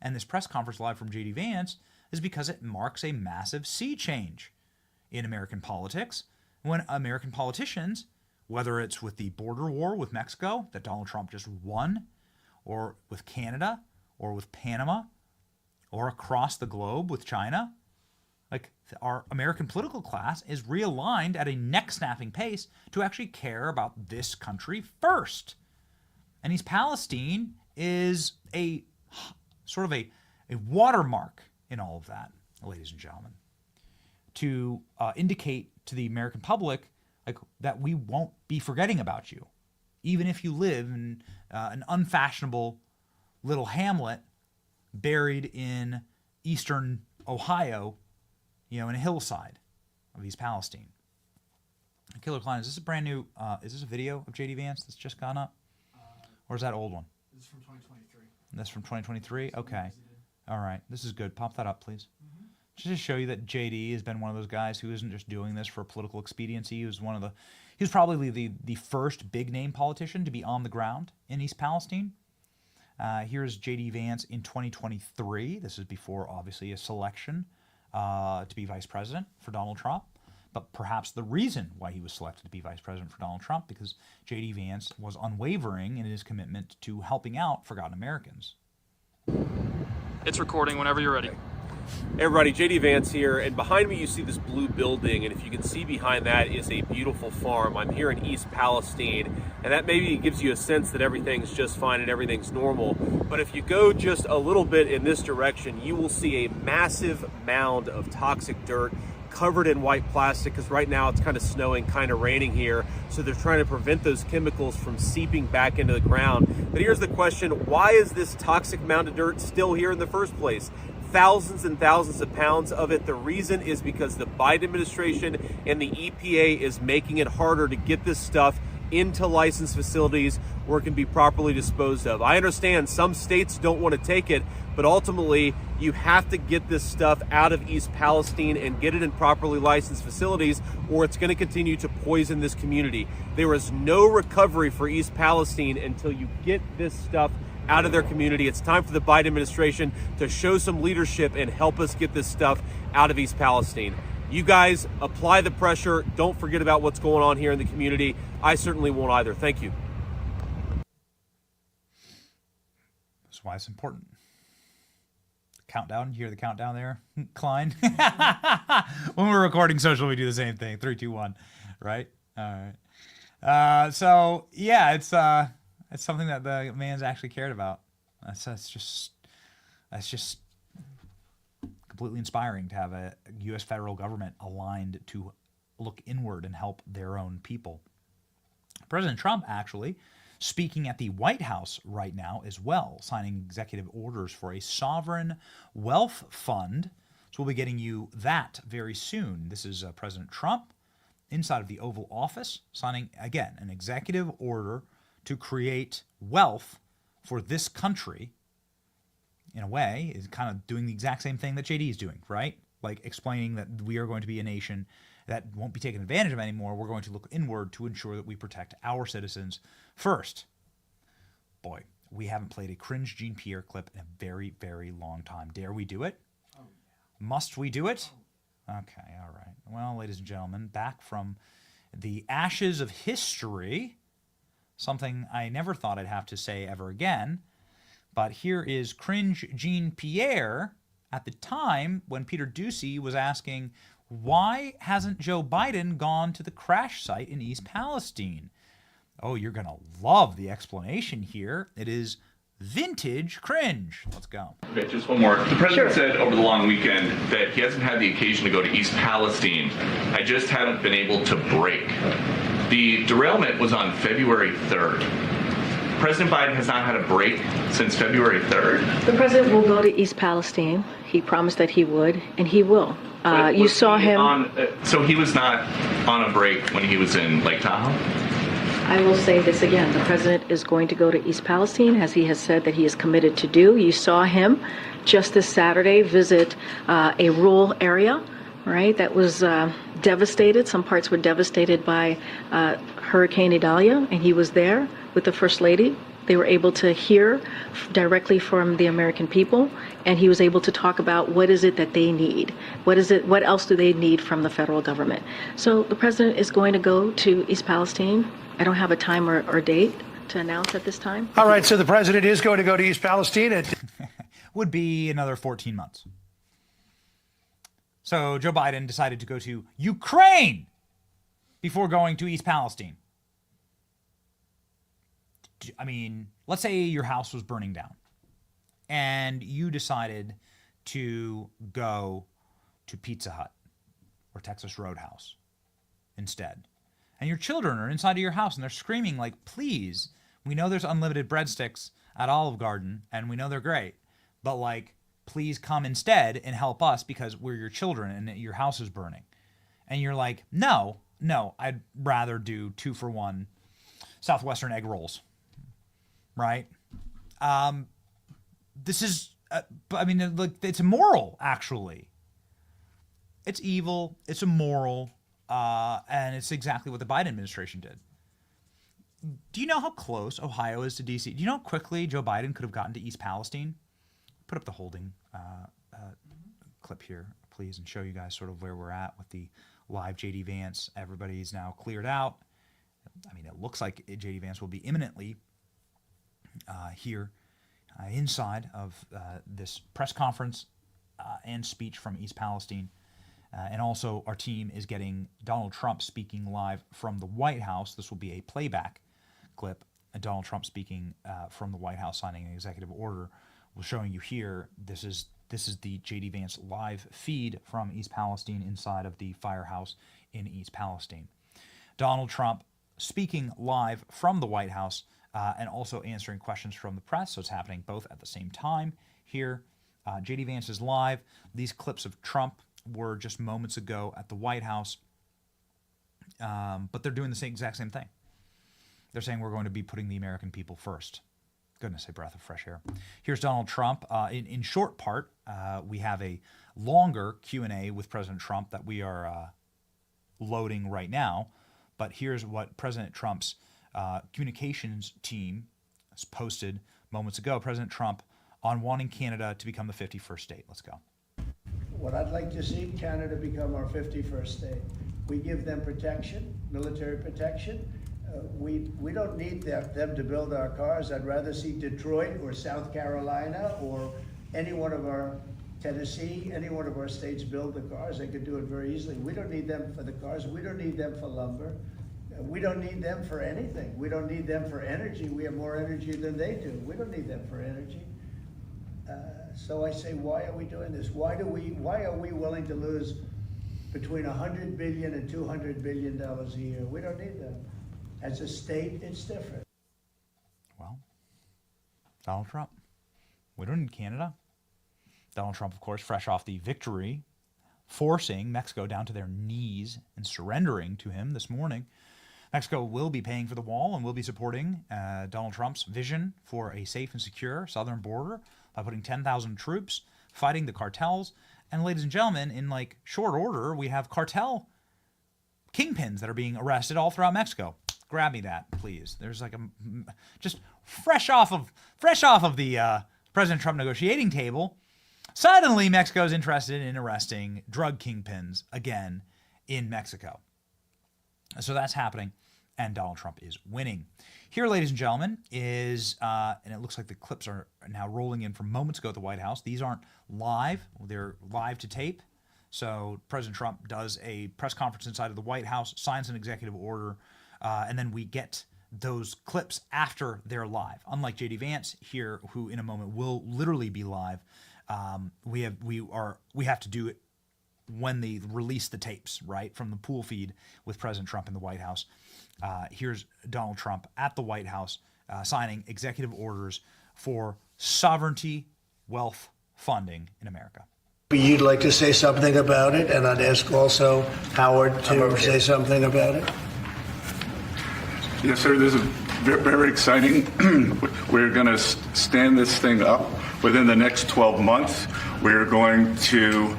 [SPEAKER 5] and this press conference live from J.D. Vance, is because it marks a massive sea change in American politics, when American politicians, whether it's with the border war with Mexico that Donald Trump just won, or with Canada, or with Panama, or across the globe with China, like, our American political class is realigned at a neck-snapping pace to actually care about this country first. And East Palestine is a sort of a watermark in all of that, ladies and gentlemen, to indicate to the American public, like, that we won't be forgetting about you, even if you live in an unfashionable little hamlet buried in eastern Ohio, in a hillside of East Palestine. Killer Klein, is this a brand new, is this a video of J.D. Vance that's just gone up? Or is that old one?
[SPEAKER 1] This is from 2023.
[SPEAKER 5] That's from 2023? Okay. All right, this is good. Pop that up, please. Just to show you that JD has been one of those guys who isn't just doing this for political expediency. He was probably the first big name politician to be on the ground in East Palestine. Here's JD Vance in 2023. This is before, obviously, a selection to be vice president for Donald Trump. But perhaps the reason why he was selected to be vice president for Donald Trump, because JD Vance was unwavering in his commitment to helping out forgotten Americans.
[SPEAKER 1] It's recording whenever you're ready.
[SPEAKER 6] Hey everybody, JD Vance here, and behind me you see this blue building, and if you can see behind that is a beautiful farm. I'm here in East Palestine, and that maybe gives you a sense that everything's just fine and everything's normal. But if you go just a little bit in this direction, you will see a massive mound of toxic dirt covered in white plastic, because right now it's kind of snowing, kind of raining here, so they're trying to prevent those chemicals from seeping back into the ground. But here's the question: why is this toxic mound of dirt still here in the first place? Thousands and thousands of pounds of it. The reason is because the Biden administration and the EPA is making it harder to get this stuff into licensed facilities where it can be properly disposed of. I understand some states don't want to take it, but ultimately you have to get this stuff out of East Palestine and get it in properly licensed facilities, or it's going to continue to poison this community. There is no recovery for East Palestine until you get this stuff out of their community. It's time for the Biden administration to show some leadership and help us get this stuff out of East Palestine. You guys apply the pressure. Don't forget about what's going on here in the community. I certainly won't either. Thank you.
[SPEAKER 5] That's why it's important. Countdown. You hear the countdown there, Klein? When we're recording social, we do the same thing. 3, 2, 1. Right? All right. So yeah, it's something that the man's actually cared about. That's just completely inspiring to have a U.S. federal government aligned to look inward and help their own people. President Trump actually speaking at the White House right now as well, signing executive orders for a sovereign wealth fund. So we'll be getting you that very soon. This is President Trump inside of the Oval Office signing, again, an executive order to create wealth for this country. In a way, is kind of doing the exact same thing that JD is doing, right? Like explaining that we are going to be a nation that won't be taken advantage of anymore. We're going to look inward to ensure that we protect our citizens first. Boy, we haven't played a cringe Jean Pierre clip in a very, very long time. Dare we do it? Oh, yeah. Must we do it? Okay, all right. Well, ladies and gentlemen, back from the ashes of history, something I never thought I'd have to say ever again. But here is cringe Jean Pierre at the time when Peter Doocy was asking, why hasn't Joe Biden gone to the crash site in East Palestine? Oh, you're going to love the explanation here. It is vintage cringe. Let's go.
[SPEAKER 2] Okay, just one more. The president said over the long weekend that he hasn't had the occasion to go to East Palestine. I just haven't been able to break. The derailment was on February 3rd. President Biden has not had a break since February 3rd.
[SPEAKER 9] The president will go to East Palestine. He promised that he would, and he will. You saw him.
[SPEAKER 2] So he was not on a break when he was in Lake Tahoe?
[SPEAKER 9] I will say this again. The president is going to go to East Palestine, as he has said that he is committed to do. You saw him just this Saturday visit a rural area, right, that was devastated. Some parts were devastated by Hurricane Idalia, and he was there with the First Lady. They were able to hear directly from the American people, and he was able to talk about what is it that they need. What else do they need from the federal government? So the president is going to go to East Palestine. I don't have a time or date to announce at this time.
[SPEAKER 7] All right, so the president is going to go to East Palestine. It
[SPEAKER 5] would be another 14 months. So Joe Biden decided to go to Ukraine before going to East Palestine. I mean, let's say your house was burning down and you decided to go to Pizza Hut or Texas Roadhouse instead. And your children are inside of your house and they're screaming like, please, we know there's unlimited breadsticks at Olive Garden and we know they're great, but like, please come instead and help us because we're your children and your house is burning. And you're like, no, I'd rather do 2-for-1 Southwestern egg rolls. Right? This is But I mean, look, it's immoral, actually. It's evil, it's immoral, and it's exactly what the Biden administration did. Do you know how close Ohio is to D.C.? Do you know how quickly Joe Biden could have gotten to East Palestine? Put up the holding clip here, please, and show you guys sort of where we're at with the live J.D. Vance. Everybody's now cleared out. I mean, it looks like J.D. Vance will be imminently here inside of this press conference and speech from East Palestine. And also, our team is getting Donald Trump speaking live from the White House. This will be a playback clip. Donald Trump speaking from the White House, signing an executive order. We're showing you here. This is the J.D. Vance live feed from East Palestine inside of the firehouse in East Palestine. Donald Trump speaking live from the White House and also answering questions from the press. So it's happening both at the same time here. J.D. Vance is live. These clips of Trump were just moments ago at the White House, but they're doing the exact same thing. They're saying we're going to be putting the American people first. Goodness, a breath of fresh air. Here's Donald Trump. In short part, we have a longer Q&A with President Trump that we are loading right now, but here's what President Trump's communications team has posted moments ago. President Trump on wanting Canada to become the 51st state. Let's go.
[SPEAKER 7] What I'd like to see Canada become our 51st state. We give them protection, military protection. We don't need them to build our cars. I'd rather see Detroit or South Carolina or any one of our Tennessee, any one of our states build the cars. They could do it very easily. We don't need them for the cars. We don't need them for lumber. We don't need them for anything. We don't need them for energy. We have more energy than they do. We don't need them for energy. So I say, why are we doing this? Why are we willing to lose between $100 billion and $200 billion a year? We don't need them. As a state, it's different.
[SPEAKER 5] Well, Donald Trump. We don't need Canada. Donald Trump, of course, fresh off the victory, forcing Mexico down to their knees and surrendering to him this morning. Mexico will be paying for the wall and will be supporting Donald Trump's vision for a safe and secure southern border by putting 10,000 troops fighting the cartels. And ladies and gentlemen, in like short order, we have cartel kingpins that are being arrested all throughout Mexico. Grab me that, please. There's like just fresh off of the President Trump negotiating table. Suddenly, Mexico is interested in arresting drug kingpins again in Mexico. So that's happening, and Donald Trump is winning. Here, ladies and gentlemen, is, and it looks like the clips are now rolling in from moments ago at the White House. These aren't live. They're live to tape. So President Trump does a press conference inside of the White House, signs an executive order, and then we get those clips after they're live. Unlike J.D. Vance here, who in a moment will literally be live, we have to do it when they release the tapes, right, from the pool feed with President Trump in the White House. Here's Donald Trump at the White House signing executive orders for sovereignty wealth funding in America.
[SPEAKER 7] You'd like to say something about it, and I'd ask also Howard to say something about it.
[SPEAKER 3] Yes, sir. This is very exciting. We're going to stand this thing up within the next 12 months. We're going to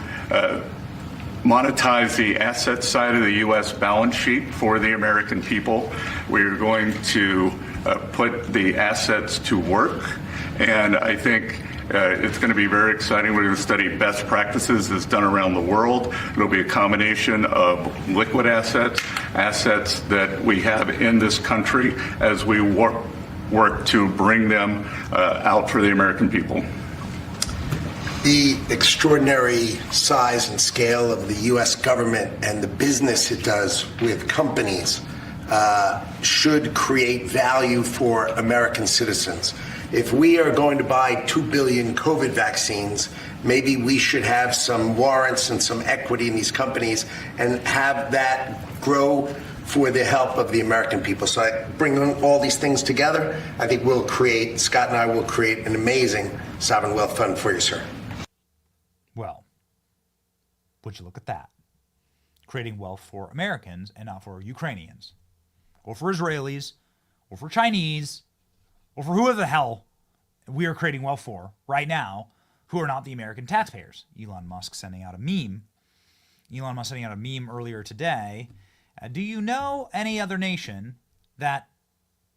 [SPEAKER 3] monetize the asset side of the U.S. balance sheet for the American people. We're going to put the assets to work, and I think it's going to be very exciting. We're going to study best practices that's done around the world. It'll be a combination of liquid assets, assets that we have in this country as we work to bring them out for the American people.
[SPEAKER 4] The extraordinary size and scale of the U.S. government and the business it does with companies should create value for American citizens. If we are going to buy 2 billion COVID vaccines, maybe we should have some warrants and some equity in these companies and have that grow for the help of the American people. So I bring all these things together, I think Scott and I will create an amazing sovereign wealth fund for you, sir.
[SPEAKER 5] Well, would you look at that? Creating wealth for Americans and not for Ukrainians, or for Israelis, or for Chinese, or for whoever the hell we are creating wealth for right now, who are not the American taxpayers. Elon Musk sending out a meme. Elon Musk sending out a meme earlier today. Do you know any other nation that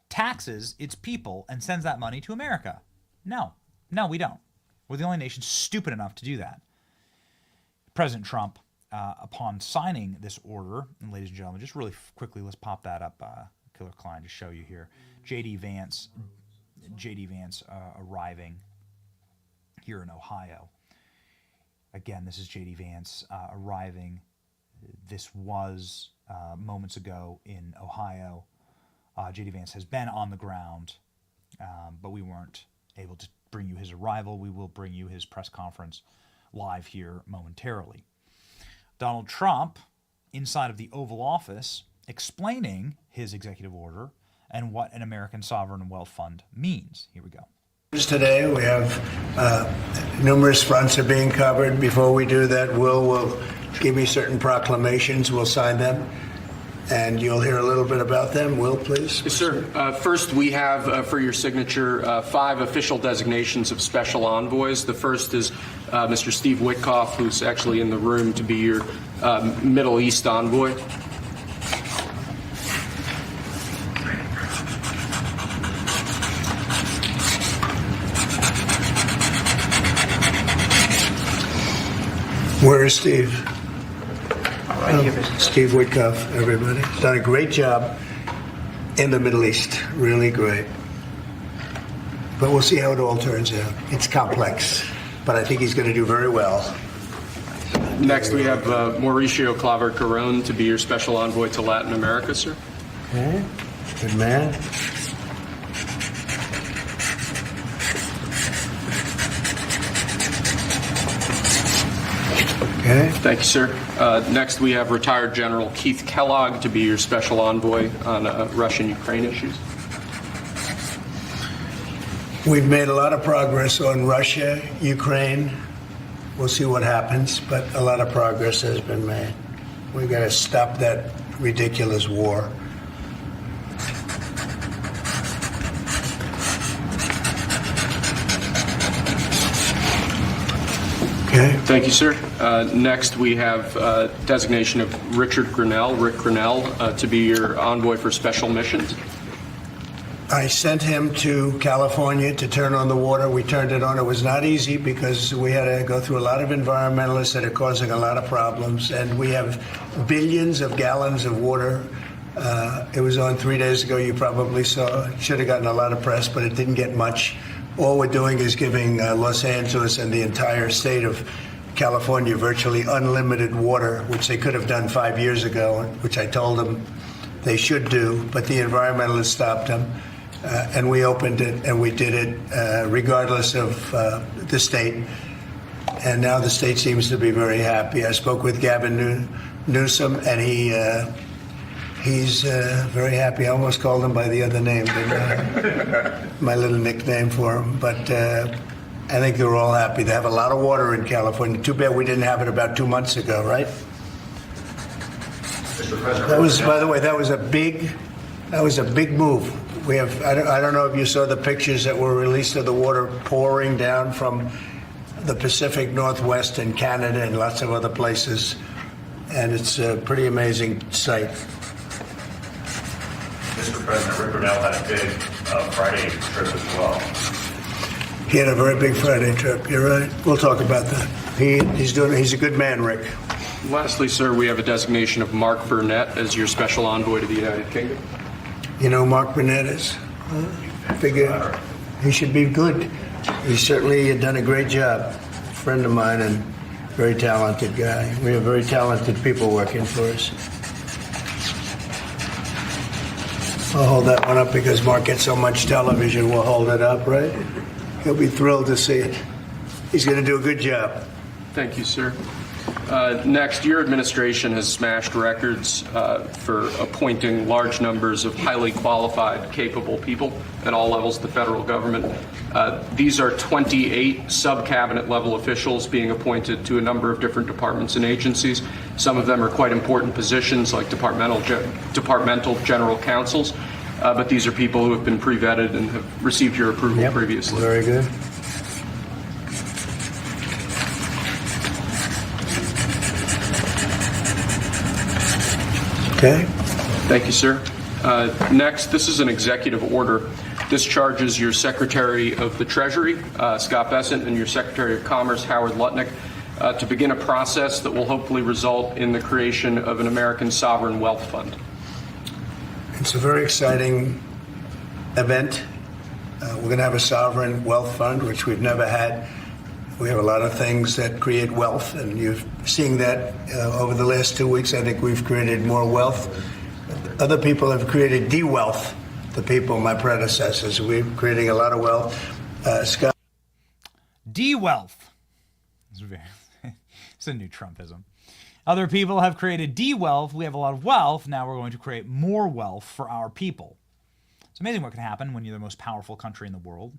[SPEAKER 5] taxes its people and sends that money to America? No. No, we don't. We're the only nation stupid enough to do that. President Trump, upon signing this order, and ladies and gentlemen, just really quickly, let's pop that up, Killer Klein, to show you here. J.D. Vance arriving here in Ohio. Again, this is J.D. Vance arriving. This was moments ago in Ohio. J.D. Vance has been on the ground, but we weren't able to bring you his arrival. We will bring you his press conference live here momentarily. Donald Trump, inside of the Oval Office, explaining his executive order and what an American sovereign wealth fund means. Here we go.
[SPEAKER 7] Today we have numerous fronts are being covered. Before we do that, will give me certain proclamations. We'll sign them, and you'll hear a little bit about them. Will, please?
[SPEAKER 8] Yes, sir. First, we have for your signature 5 official designations of special envoys. The first is Mr. Steve Witkoff, who's actually in the room, to be your Middle East envoy.
[SPEAKER 7] Where is Steve? Steve Witkoff, everybody. He's done a great job in the Middle East. Really great. But we'll see how it all turns out. It's complex, but I think he's going to do very well.
[SPEAKER 8] Next, we have Mauricio Claver Carone to be your special envoy to Latin America, sir.
[SPEAKER 7] Okay. Good man. Okay.
[SPEAKER 8] Thank you, sir. Next, we have retired General Keith Kellogg to be your special envoy on Russian-Ukraine issues.
[SPEAKER 7] We've made a lot of progress on Russia, Ukraine. We'll see what happens, but a lot of progress has been made. We've got to stop that ridiculous war. Okay.
[SPEAKER 8] Thank you, sir. Next, we have designation of Rick Grinnell, to be your envoy for special missions.
[SPEAKER 7] I sent him to California to turn on the water. We turned it on. It was not easy because we had to go through a lot of environmentalists that are causing a lot of problems. And we have billions of gallons of water. It was on 3 days ago. You probably saw. It should have gotten a lot of press, but it didn't get much. All we're doing is giving Los Angeles and the entire state of California virtually unlimited water, which they could have done 5 years ago, which I told them they should do, but the environmentalists stopped them. And we opened it, and we did it regardless of the state. And now the state seems to be very happy. I spoke with Gavin Newsom, and he's very happy. I almost called him by the other name, didn't I? My little nickname for him. But I think they're all happy. They have a lot of water in California. Too bad we didn't have it about 2 months ago, right?
[SPEAKER 10] Mr. President,
[SPEAKER 7] that was, by the way, that was a big move. We have, I don't know if you saw the pictures that were released of the water pouring down from the Pacific Northwest and Canada and lots of other places. And it's a pretty amazing sight.
[SPEAKER 10] Mr. President, Rick Grinnell had a big Friday trip as well.
[SPEAKER 7] He had a very big Friday trip. You're right. We'll talk about that. He's a good man, Rick.
[SPEAKER 8] Lastly, sir, we have a designation of Mark Burnett as your special envoy to the United Kingdom.
[SPEAKER 7] You know who Mark Burnett is? I figure he should be good. He's certainly done a great job. A friend of mine and very talented guy. We have very talented people working for us. I'll hold that one up because Mark gets so much television. We'll hold it up, right? He'll be thrilled to see it. He's going to do a good job.
[SPEAKER 8] Thank you, sir. Next, your administration has smashed records for appointing large numbers of highly qualified, capable people at all levels of the federal government. These are 28 sub-cabinet level officials being appointed to a number of different departments and agencies. Some of them are quite important positions like departmental general counsels, but these are people who have been pre-vetted and have received your approval previously.
[SPEAKER 7] Very good. Okay.
[SPEAKER 8] Thank you, sir. Next, this is an executive order. This charges your Secretary of the Treasury, Scott Bessent, and your Secretary of Commerce, Howard Lutnick, to begin a process that will hopefully result in the creation of an American sovereign wealth fund.
[SPEAKER 7] It's a very exciting event. We're going to have a sovereign wealth fund, which we've never had. We have a lot of things that create wealth, and you're seeing that over the last 2 weeks. I think we've created more wealth. Other people have created de-wealth. The people, my predecessors, we're creating a lot of wealth. Scott.
[SPEAKER 5] De-wealth. It's a new Trumpism. Other people have created de-wealth. We have a lot of wealth. Now we're going to create more wealth for our people. It's amazing what can happen when you're the most powerful country in the world.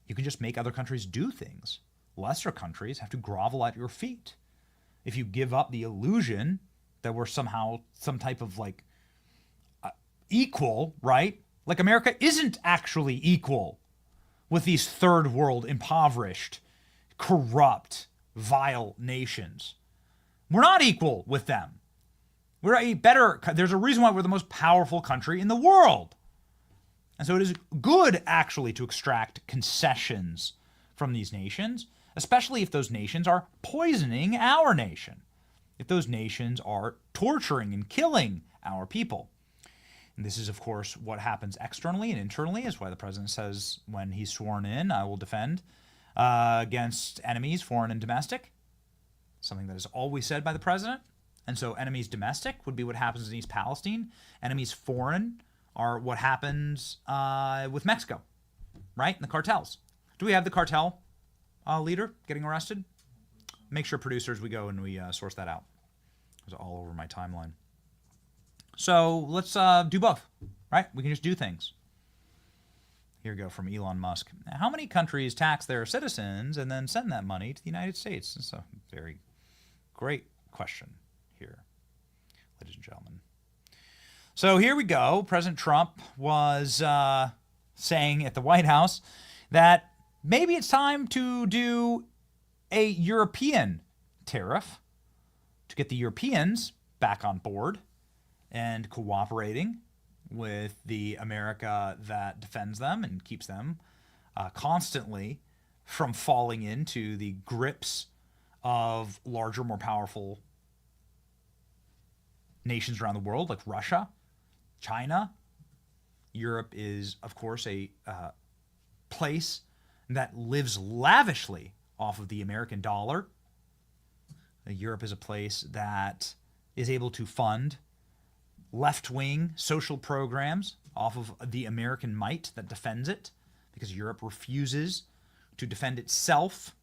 [SPEAKER 5] You can just make other countries do things. Lesser countries have to grovel at your feet. If you give up the illusion that we're somehow some type of equal, right? Like America isn't actually equal with these third world, impoverished, corrupt, vile nations. We're not equal with them. We're a better, there's a reason why we're the most powerful country in the world. And so it is good actually to extract concessions from these nations, especially if those nations are poisoning our nation, if those nations are torturing and killing our people. And this is, of course, what happens externally and internally, is why the president says when he's sworn in, I will defend against enemies, foreign and domestic, something that is always said by the president. And so enemies domestic would be what happens in East Palestine. Enemies foreign are what happens with Mexico, right? And the cartels. Do we have the cartel leader getting arrested? Make sure, producers, we go and we source that out. It was all over my timeline. So let's do both, right? We can just do things. Here we go from Elon Musk. How many countries tax their citizens and then send that money to the United States? That's a very great question here, ladies and gentlemen. So here we go. President Trump was saying at the White House that maybe it's time to do a European tariff to get the Europeans back on board and cooperating with the America that defends them and keeps them constantly from falling into the grips of larger, more powerful nations around the world, like Russia, China. Europe is, of course, a place that lives lavishly off of the American dollar. Europe is a place that is able to fund left-wing social programs off of the American might that defends it, because Europe refuses to defend itself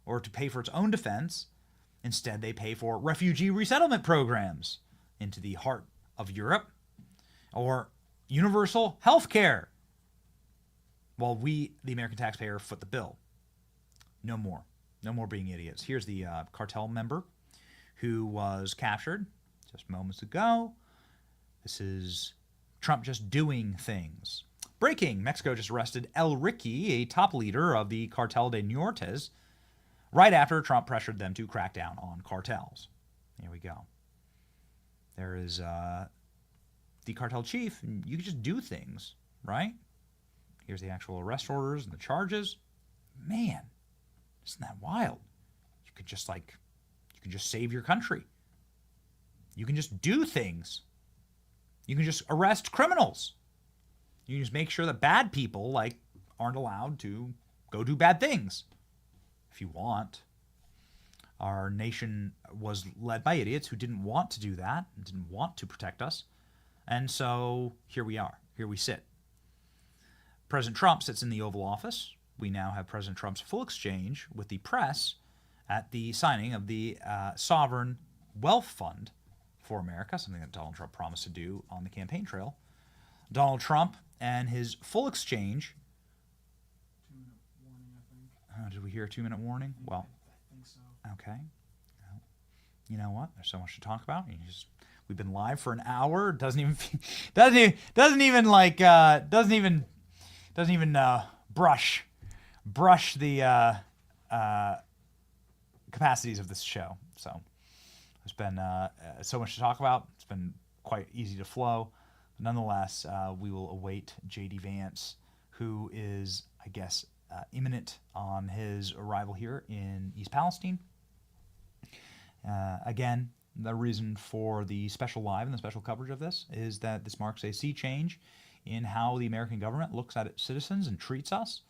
[SPEAKER 5] or to pay for its own defense. Instead, they pay for refugee resettlement programs into the heart of Europe, or universal health care, while we, the American taxpayer, foot the bill. No more. No more being idiots. Here's the cartel member who was captured just moments ago. This is Trump just doing things. Breaking: Mexico just arrested El Ricky, a top leader of the Cartel de Nortes, right after Trump pressured them to crack down on cartels. Here we go. There is the cartel chief. You can just do things, right? Here's the actual arrest orders and the charges. Man, isn't that wild? You could just save your country. You can just do things. You can just arrest criminals. You can just make sure that bad people aren't allowed to go do bad things if you want. Our nation was led by idiots who didn't want to do that, and didn't want to protect us. And so here we are. Here we sit. President Trump sits in the Oval Office. We now have President Trump's full exchange with the press at the signing of the Sovereign Wealth Fund for America, something that Donald Trump promised to do on the campaign trail. Donald Trump and his full exchange.
[SPEAKER 1] 2-minute warning, I think.
[SPEAKER 5] Did we hear a 2-minute warning? Well,
[SPEAKER 1] I think so.
[SPEAKER 5] Okay. Well, you know what? There's so much to talk about. We've been live for an hour. Doesn't even brush the capacities of this show. So there's been so much to talk about. It's been quite easy to flow. Nonetheless, we will await J.D. Vance, who is, I guess, imminent on his arrival here in East Palestine. Again, the reason for the special live and the special coverage of this is that this marks a sea change in how the American government looks at its citizens and treats us.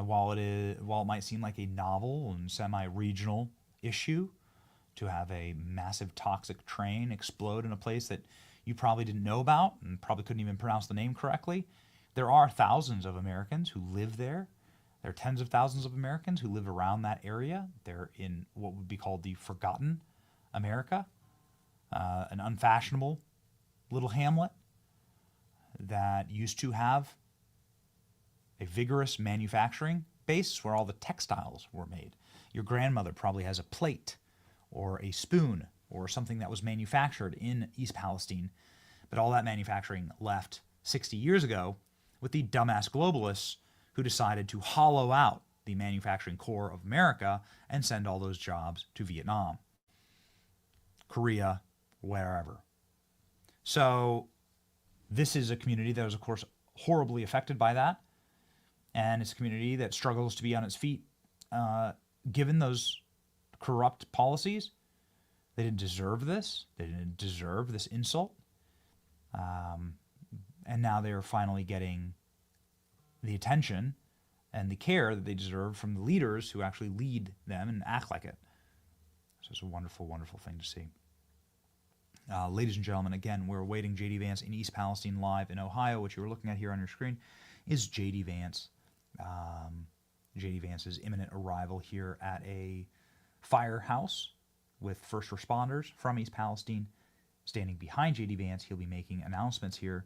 [SPEAKER 5] While it might seem like a novel and semi-regional issue to have a massive toxic train explode in a place that you probably didn't know about and probably couldn't even pronounce the name correctly, there are thousands of Americans who live there. There are tens of thousands of Americans who live around that area. They're in what would be called the forgotten America, an unfashionable little hamlet that used to have a vigorous manufacturing base where all the textiles were made. Your grandmother probably has a plate or a spoon or something that was manufactured in East Palestine, but all that manufacturing left 60 years ago with the dumbass globalists who decided to hollow out the manufacturing core of America and send all those jobs to Vietnam, Korea, wherever. So this is a community that is, of course, horribly affected by that, and it's a community that struggles to be on its feet given those corrupt policies. They didn't deserve this. They didn't deserve this insult. And now they're finally getting the attention and the care that they deserve from the leaders who actually lead them and act like it. So it's a wonderful, wonderful thing to see. Ladies and gentlemen, again, we're awaiting J.D. Vance in East Palestine live in Ohio. What you were looking at here on your screen is J.D. Vance. J.D. Vance's imminent arrival here at a firehouse with first responders from East Palestine standing behind J.D. Vance. He'll be making announcements here,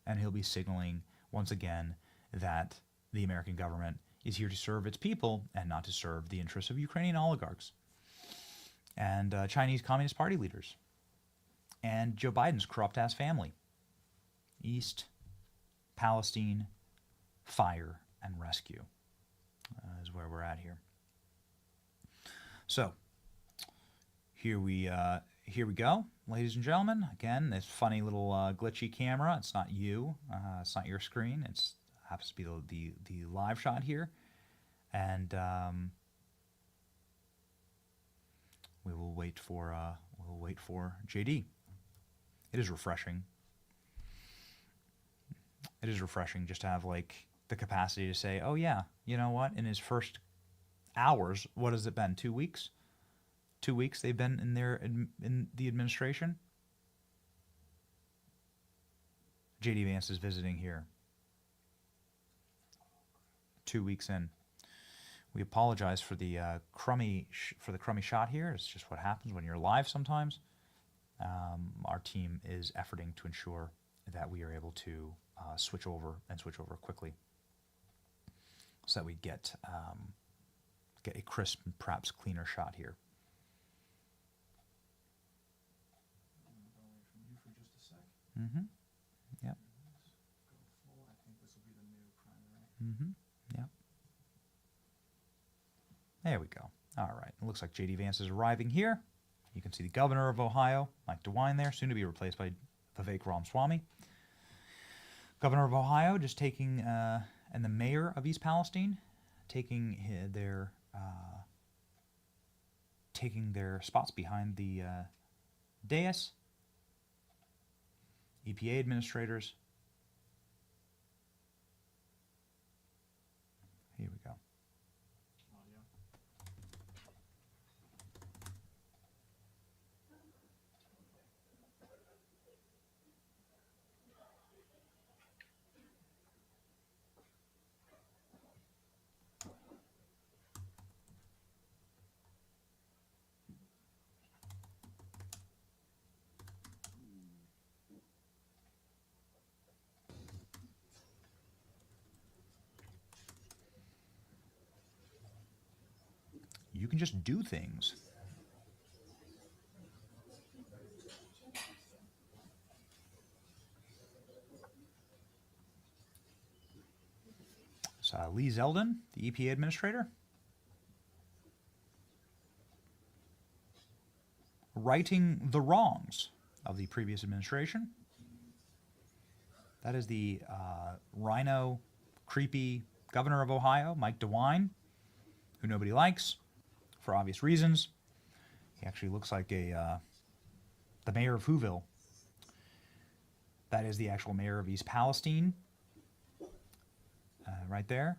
[SPEAKER 5] and he'll be signaling once again that the American government is here to serve its people and not to serve the interests of Ukrainian oligarchs and Chinese Communist Party leaders and Joe Biden's corrupt-ass family. East Palestine fire and rescue is where we're at here. So here we go, ladies and gentlemen. Again, this funny little glitchy camera. It's not you. It's not your screen. It happens to be the live shot here, and we will wait for JD. It is refreshing. It is refreshing just to have like the capacity to say, oh yeah, you know what? In his first hours, what has it been? 2 weeks? 2 weeks they've been in the administration. J.D. Vance is visiting here. 2 weeks in. We apologize for the crummy shot here. It's just what happens when you're live sometimes. Our team is efforting to ensure that we are able to switch over quickly, so that we get a crisp and perhaps cleaner shot here. Mm-hmm. Yep. Mm-hmm. Yep. There we go. All right. It looks like J.D. Vance is arriving here. You can see the governor of Ohio, Mike DeWine, there, soon to be replaced by Vivek Ramaswamy. Governor of Ohio just taking, and the mayor of East Palestine taking their spots behind the dais. EPA administrators. Here we go. You can just do things. So Lee Zeldin, the EPA administrator, righting the wrongs of the previous administration. That is the rhino, creepy governor of Ohio, Mike DeWine, who nobody likes for obvious reasons. He actually looks like the mayor of Whoville. That is the actual mayor of East Palestine, right there.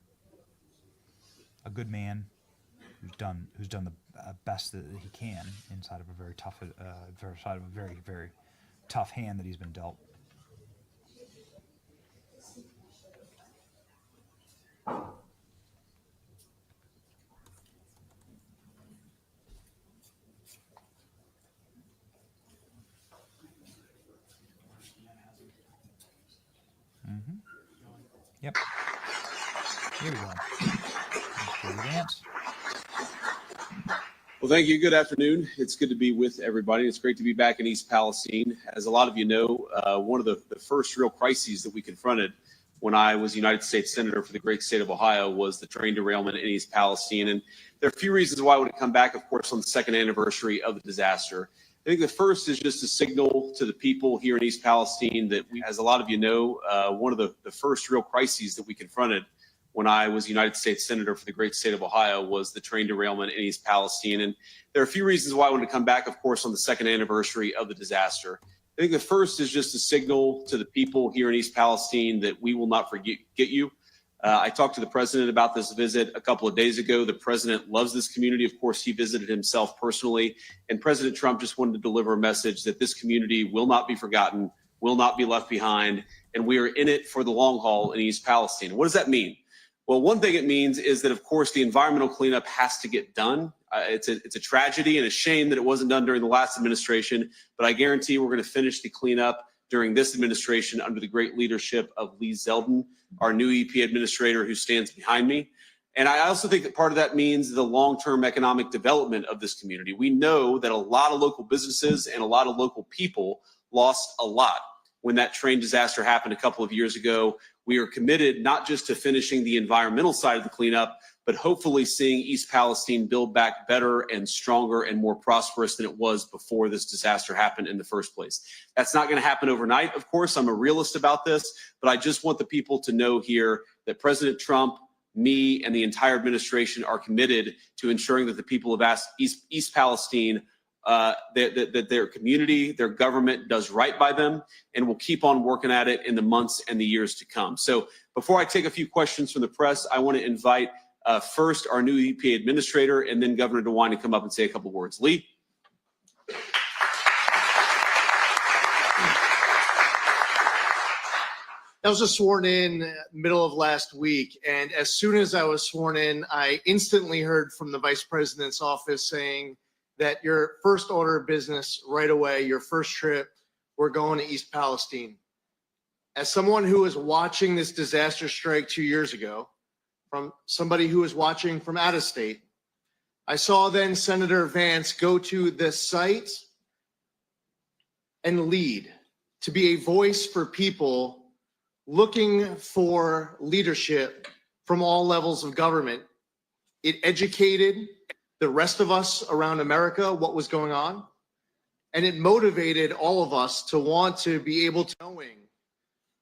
[SPEAKER 5] A good man who's done the best that he can inside of a very tough, very tough hand that he's been dealt. Yep. Here we go. Vance.
[SPEAKER 6] Well, thank you. Good afternoon. It's good to be with everybody. It's great to be back in East Palestine. As a lot of you know, one of the first real crises that we confronted when I was United States Senator for the great state of Ohio was the train derailment in East Palestine. And there are a few reasons why I want to come back, of course, on the second anniversary of the disaster. I think the first is just a signal to the people here in East Palestine that we, as a lot of you know, one of the first real crises that we confronted when I was United States Senator for the great state of Ohio was the train derailment in East Palestine. And there are a few reasons why I want to come back, of course, on the second anniversary of the disaster. I think the first is just a signal to the people here in East Palestine that we will not forget you. I talked to the president about this visit a couple of days ago. The president loves this community. Of course, he visited himself personally. And President Trump just wanted to deliver a message that this community will not be forgotten, will not be left behind, and we are in it for the long haul in East Palestine. What does that mean? Well, one thing it means is that, of course, the environmental cleanup has to get done. It's a tragedy and a shame that it wasn't done during the last administration, but I guarantee we're going to finish the cleanup during this administration under the great leadership of Lee Zeldin, our new EP administrator who stands behind me. And I also think that part of that means the long-term economic development of this community. We know that a lot of local businesses and a lot of local people lost a lot when that train disaster happened a couple of years ago. We are committed not just to finishing the environmental side of the cleanup, but hopefully seeing East Palestine build back better and stronger and more prosperous than it was before this disaster happened in the first place. That's not going to happen overnight, of course. I'm a realist about this, but I just want the people to know here that President Trump, me, and the entire administration are committed to ensuring that the people of East Palestine, that their community, their government does right by them, and we'll keep on working at it in the months and the years to come. So before I take a few questions from the press, I want to invite first our new EP administrator and then Governor DeWine to come up and say a couple words. Lee.
[SPEAKER 13] I was just sworn in middle of last week, and as soon as I was sworn in, I instantly heard from the Vice President's office saying that your first order of business right away, your first trip, we're going to East Palestine. As someone who was watching this disaster strike 2 years ago, from somebody who was watching from out of state, I saw then Senator Vance go to the site and lead, to be a voice for people looking for leadership from all levels of government. It educated the rest of us around America what was going on, and it motivated all of us to want to be able to knowing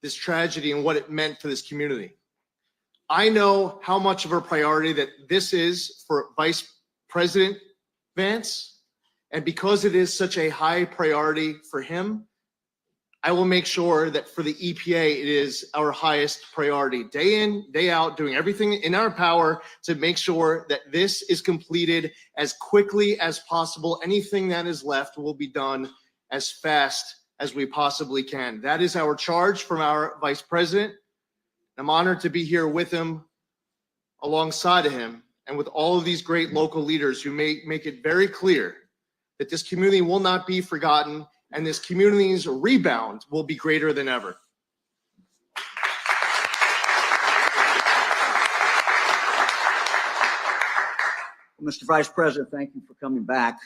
[SPEAKER 13] this tragedy and what it meant for this community. I know how much of a priority that this is for Vice President Vance, and because it is such a high priority for him, I will make sure that for the EPA, it is our highest priority, day in, day out, doing everything in our power to make sure that this is completed as quickly as possible. Anything that is left will be done as fast as we possibly can. That is our charge from our Vice President. I'm honored to be here with him, alongside of him, and with all of these great local leaders who make it very clear that this community will not be forgotten and this community's rebound will be greater than ever.
[SPEAKER 15] Well, Mr. Vice President, thank you for coming back.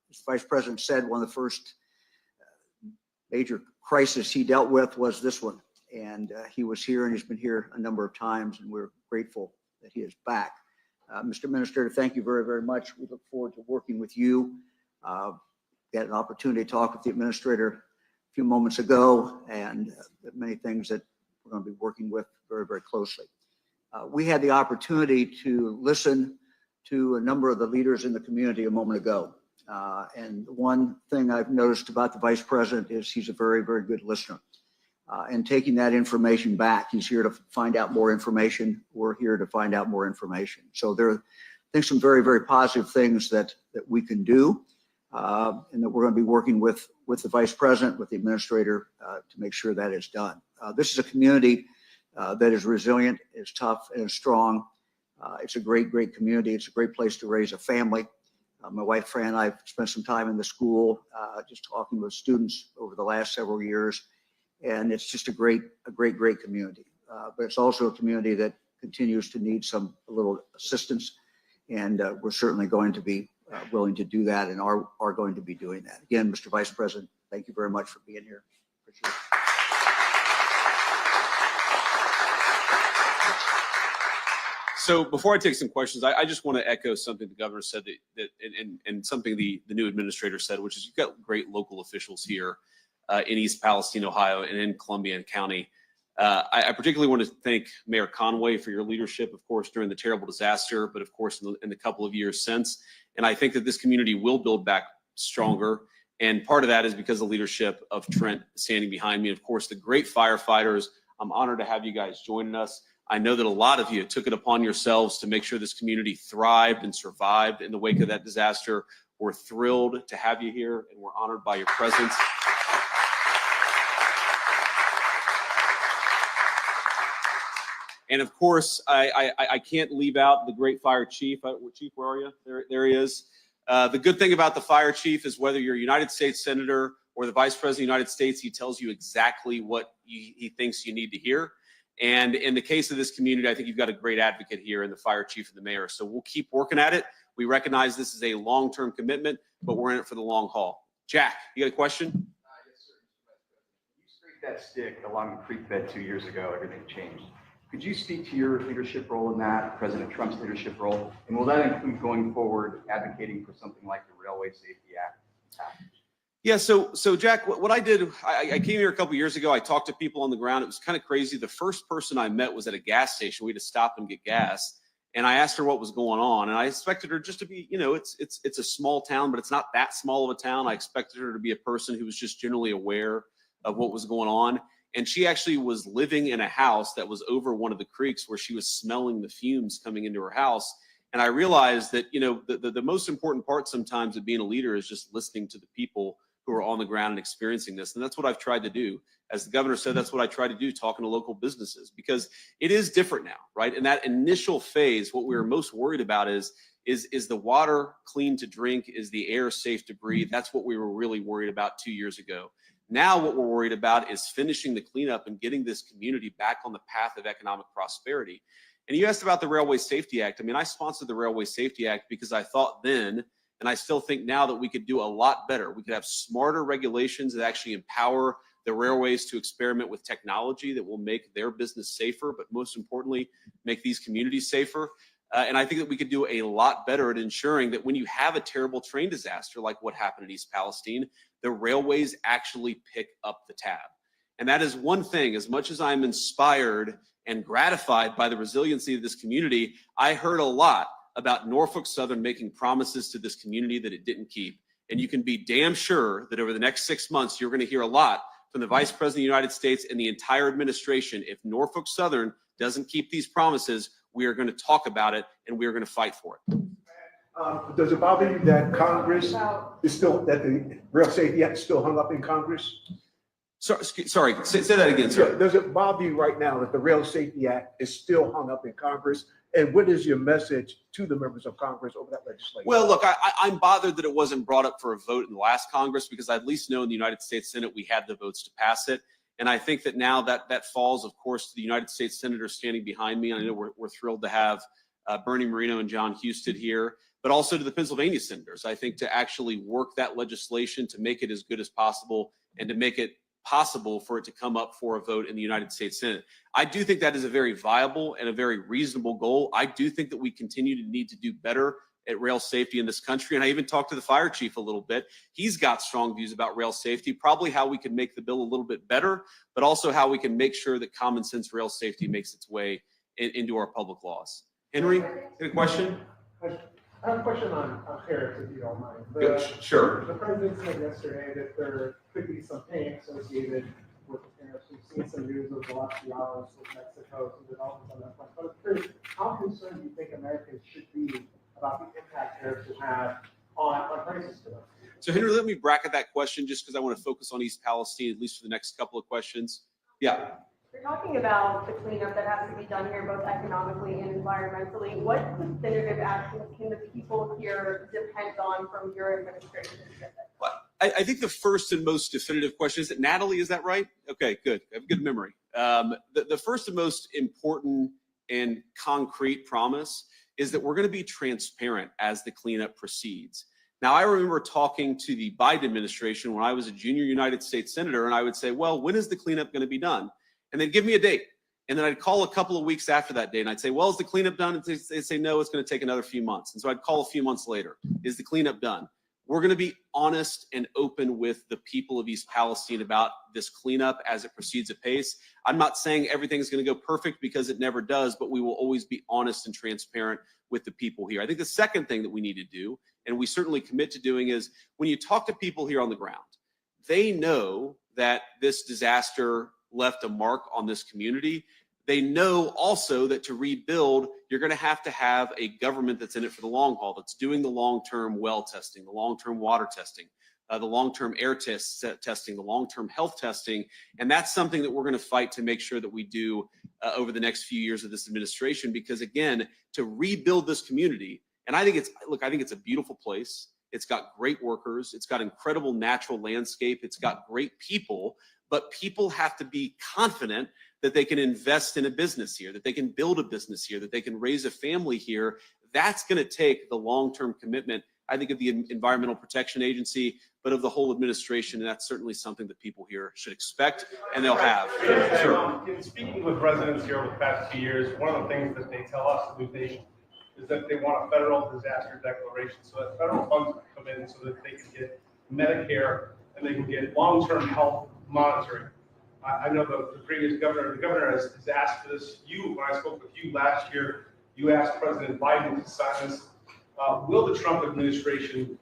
[SPEAKER 15] As the Vice President said, one of the first major crises he dealt with was this one. And he was here and he's been here a number of times, and we're grateful that he is back. Mr. Administrator, thank you very, very much. We look forward to working with you. had an opportunity to talk with the administrator a few moments ago, and many things that we're going to be working with very, very closely. We had the opportunity to listen to a number of the leaders in the community a moment ago. And one thing I've noticed about the Vice President is he's a very, very good listener. And taking that information back, he's here to find out more information. We're here to find out more information. So there are, I think, some very, very positive things that we can do, and that we're going to be working with the Vice President, with the Administrator, to make sure that is done. This is a community that is resilient, is tough, and is strong. It's a great, great community. It's a great place to raise a family. My wife, Fran, and I have spent some time in the school just talking with students over the last several years. And it's just a great, great community. But it's also a community that continues to need a little assistance. And we're certainly going to be willing to do that, and are going to be doing that. Again, Mr. Vice President, thank you very much for being here. Appreciate it.
[SPEAKER 6] So before I take some questions, I just want to echo something the governor said and something the new administrator said, which is you've got great local officials here in East Palestine, Ohio, and in Columbian County. I particularly want to thank Mayor Conway for your leadership, of course, during the terrible disaster, but of course in the couple of years since. And I think that this community will build back stronger. And part of that is because of the leadership of Trent standing behind me. Of course, the great firefighters. I'm honored to have you guys joining us. I know that a lot of you took it upon yourselves to make sure this community thrived and survived in the wake of that disaster. We're thrilled to have you here, and we're honored by your presence. And of course, I can't leave out the great fire chief. Chief, where are you? There he is. The good thing about the fire chief is whether you're a United States Senator or the Vice President of the United States, he tells you exactly what he thinks you need to hear. And in the case of this community, I think you've got a great advocate here in the fire chief and the mayor. So we'll keep working at it. We recognize this is a long-term commitment, but we're in it for the long haul. Jack, you got a question?
[SPEAKER 16] Yes, sir. You scraped that stick along the creek bed 2 years ago. Everything changed. Could you speak to your leadership role in that, President Trump's leadership role, and will that include going forward advocating for something like the Railway Safety Act?
[SPEAKER 6] Yeah, so Jack, what I did, I came here a couple years ago. I talked to people on the ground. It was kind of crazy. The first person I met was at a gas station. We had to stop and get gas, and I asked her what was going on. And I expected her just to be, it's a small town, but it's not that small of a town. I expected her to be a person who was just generally aware of what was going on. And she actually was living in a house that was over one of the creeks where she was smelling the fumes coming into her house. And I realized that, the most important part sometimes of being a leader is just listening to the people who are on the ground and experiencing this. And that's what I've tried to do. As the governor said, that's what I try to do, talking to local businesses, because it is different now, right? In that initial phase, what we were most worried about is the water clean to drink? Is the air safe to breathe? That's what we were really worried about 2 years ago. Now what we're worried about is finishing the cleanup and getting this community back on the path of economic prosperity. And you asked about the Railway Safety Act. I mean, I sponsored the Railway Safety Act because I thought then, and I still think now, that we could do a lot better. We could have smarter regulations that actually empower the railways to experiment with technology that will make their business safer, but most importantly, make these communities safer. And I think that we could do a lot better at ensuring that when you have a terrible train disaster like what happened in East Palestine, the railways actually pick up the tab. And that is one thing. As much as I'm inspired and gratified by the resiliency of this community, I heard a lot about Norfolk Southern making promises to this community that it didn't keep. And you can be damn sure that over the next 6 months, you're going to hear a lot from the Vice President of the United States and the entire administration. If Norfolk Southern doesn't keep these promises, we are going to talk about it, and we are going to fight for it.
[SPEAKER 7] Does it bother you that Congress is still, that the Rail Safety Act is still hung up in Congress?
[SPEAKER 6] Sorry, say that again, sir.
[SPEAKER 7] Does it bother you right now that the Rail Safety Act is still hung up in Congress? And what is your message to the members of Congress over that legislation?
[SPEAKER 6] Well, look, I'm bothered that it wasn't brought up for a vote in the last Congress, because I at least know in the United States Senate we had the votes to pass it. And I think that now that falls, of course, to the United States senators standing behind me. And I know we're thrilled to have Bernie Moreno and John Husted here, but also to the Pennsylvania senators, I think, to actually work that legislation to make it as good as possible and to make it possible for it to come up for a vote in the United States Senate. I do think that is a very viable and a very reasonable goal. I do think that we continue to need to do better at rail safety in this country. And I even talked to the fire chief a little bit. He's got strong views about rail safety, probably how we can make the bill a little bit better, but also how we can make sure that common sense rail safety makes its way into our public laws. Henry, a question?
[SPEAKER 17] I have a question on tariffs, if you don't mind.
[SPEAKER 6] Sure.
[SPEAKER 17] The president said yesterday that there could be some pain associated with the tariffs. We've seen some news over the last few hours with Mexico, some developments on that front. But I'm curious, how concerned do you think Americans should be about the impact tariffs will have on prices to them?
[SPEAKER 6] So Henry, let me bracket that question just because I want to focus on East Palestine, at least for the next couple of questions. Yeah.
[SPEAKER 18] You're talking about the cleanup that has to be done here, both economically and environmentally. What definitive actions can the people here depend on from your administration?
[SPEAKER 6] I think the first and most definitive question is that Natalie, is that right? Okay, good. I have a good memory. The first and most important and concrete promise is that we're going to be transparent as the cleanup proceeds. Now, I remember talking to the Biden administration when I was a junior United States Senator, and I would say, well, when is the cleanup going to be done? And they'd give me a date. And then I'd call a couple of weeks after that date, and I'd say, well, is the cleanup done? And they'd say, no, it's going to take another few months. And so I'd call a few months later. Is the cleanup done? We're going to be honest and open with the people of East Palestine about this cleanup as it proceeds apace. I'm not saying everything's going to go perfect because it never does, but we will always be honest and transparent with the people here. I think the second thing that we need to do, and we certainly commit to doing, is when you talk to people here on the ground, they know that this disaster left a mark on this community. They know also that to rebuild, you're going to have a government that's in it for the long haul, that's doing the long-term well testing, the long-term water testing, the long-term air testing, the long-term health testing. And that's something that we're going to fight to make sure that we do over the next few years of this administration, because again, to rebuild this community, and I think it's a beautiful place. It's got great workers. It's got incredible natural landscape. It's got great people, but people have to be confident that they can invest in a business here, that they can build a business here, that they can raise a family here. That's going to take the long-term commitment, I think, of the Environmental Protection Agency, but of the whole administration. And that's certainly something that people here should expect, and they'll have.
[SPEAKER 19] Sure. In speaking with residents here over the past 2 years, one of the things that they tell us, the New Nation, is that they want a federal disaster declaration so that federal funds can come in so that they can get Medicare and they can get long-term health monitoring. I know the previous governor, the governor has asked for this. When I spoke with you last year, you asked President Biden to sign this. Will the Trump administration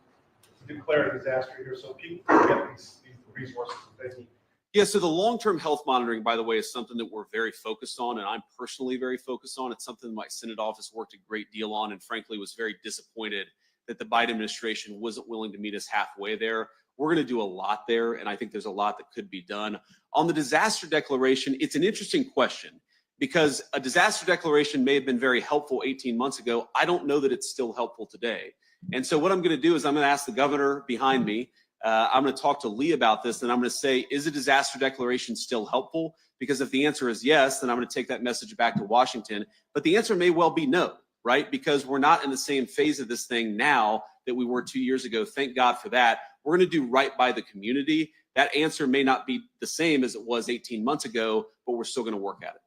[SPEAKER 19] declare a disaster here so people can get these resources that they need?
[SPEAKER 6] Yeah, so the long-term health monitoring, by the way, is something that we're very focused on, and I'm personally very focused on. It's something my Senate office worked a great deal on, and frankly was very disappointed that the Biden administration wasn't willing to meet us halfway there. We're going to do a lot there, and I think there's a lot that could be done. On the disaster declaration, it's an interesting question because a disaster declaration may have been very helpful 18 months ago. I don't know that it's still helpful today. And so what I'm going to do is I'm going to ask the governor behind me. I'm going to talk to Lee about this, and I'm going to say, is a disaster declaration still helpful? Because if the answer is yes, then I'm going to take that message back to Washington. But the answer may well be no, right? Because we're not in the same phase of this thing now that we were 2 years ago. Thank God for that. We're going to do right by the community. That answer may not be the same as it was 18 months ago, but we're still going to work at it.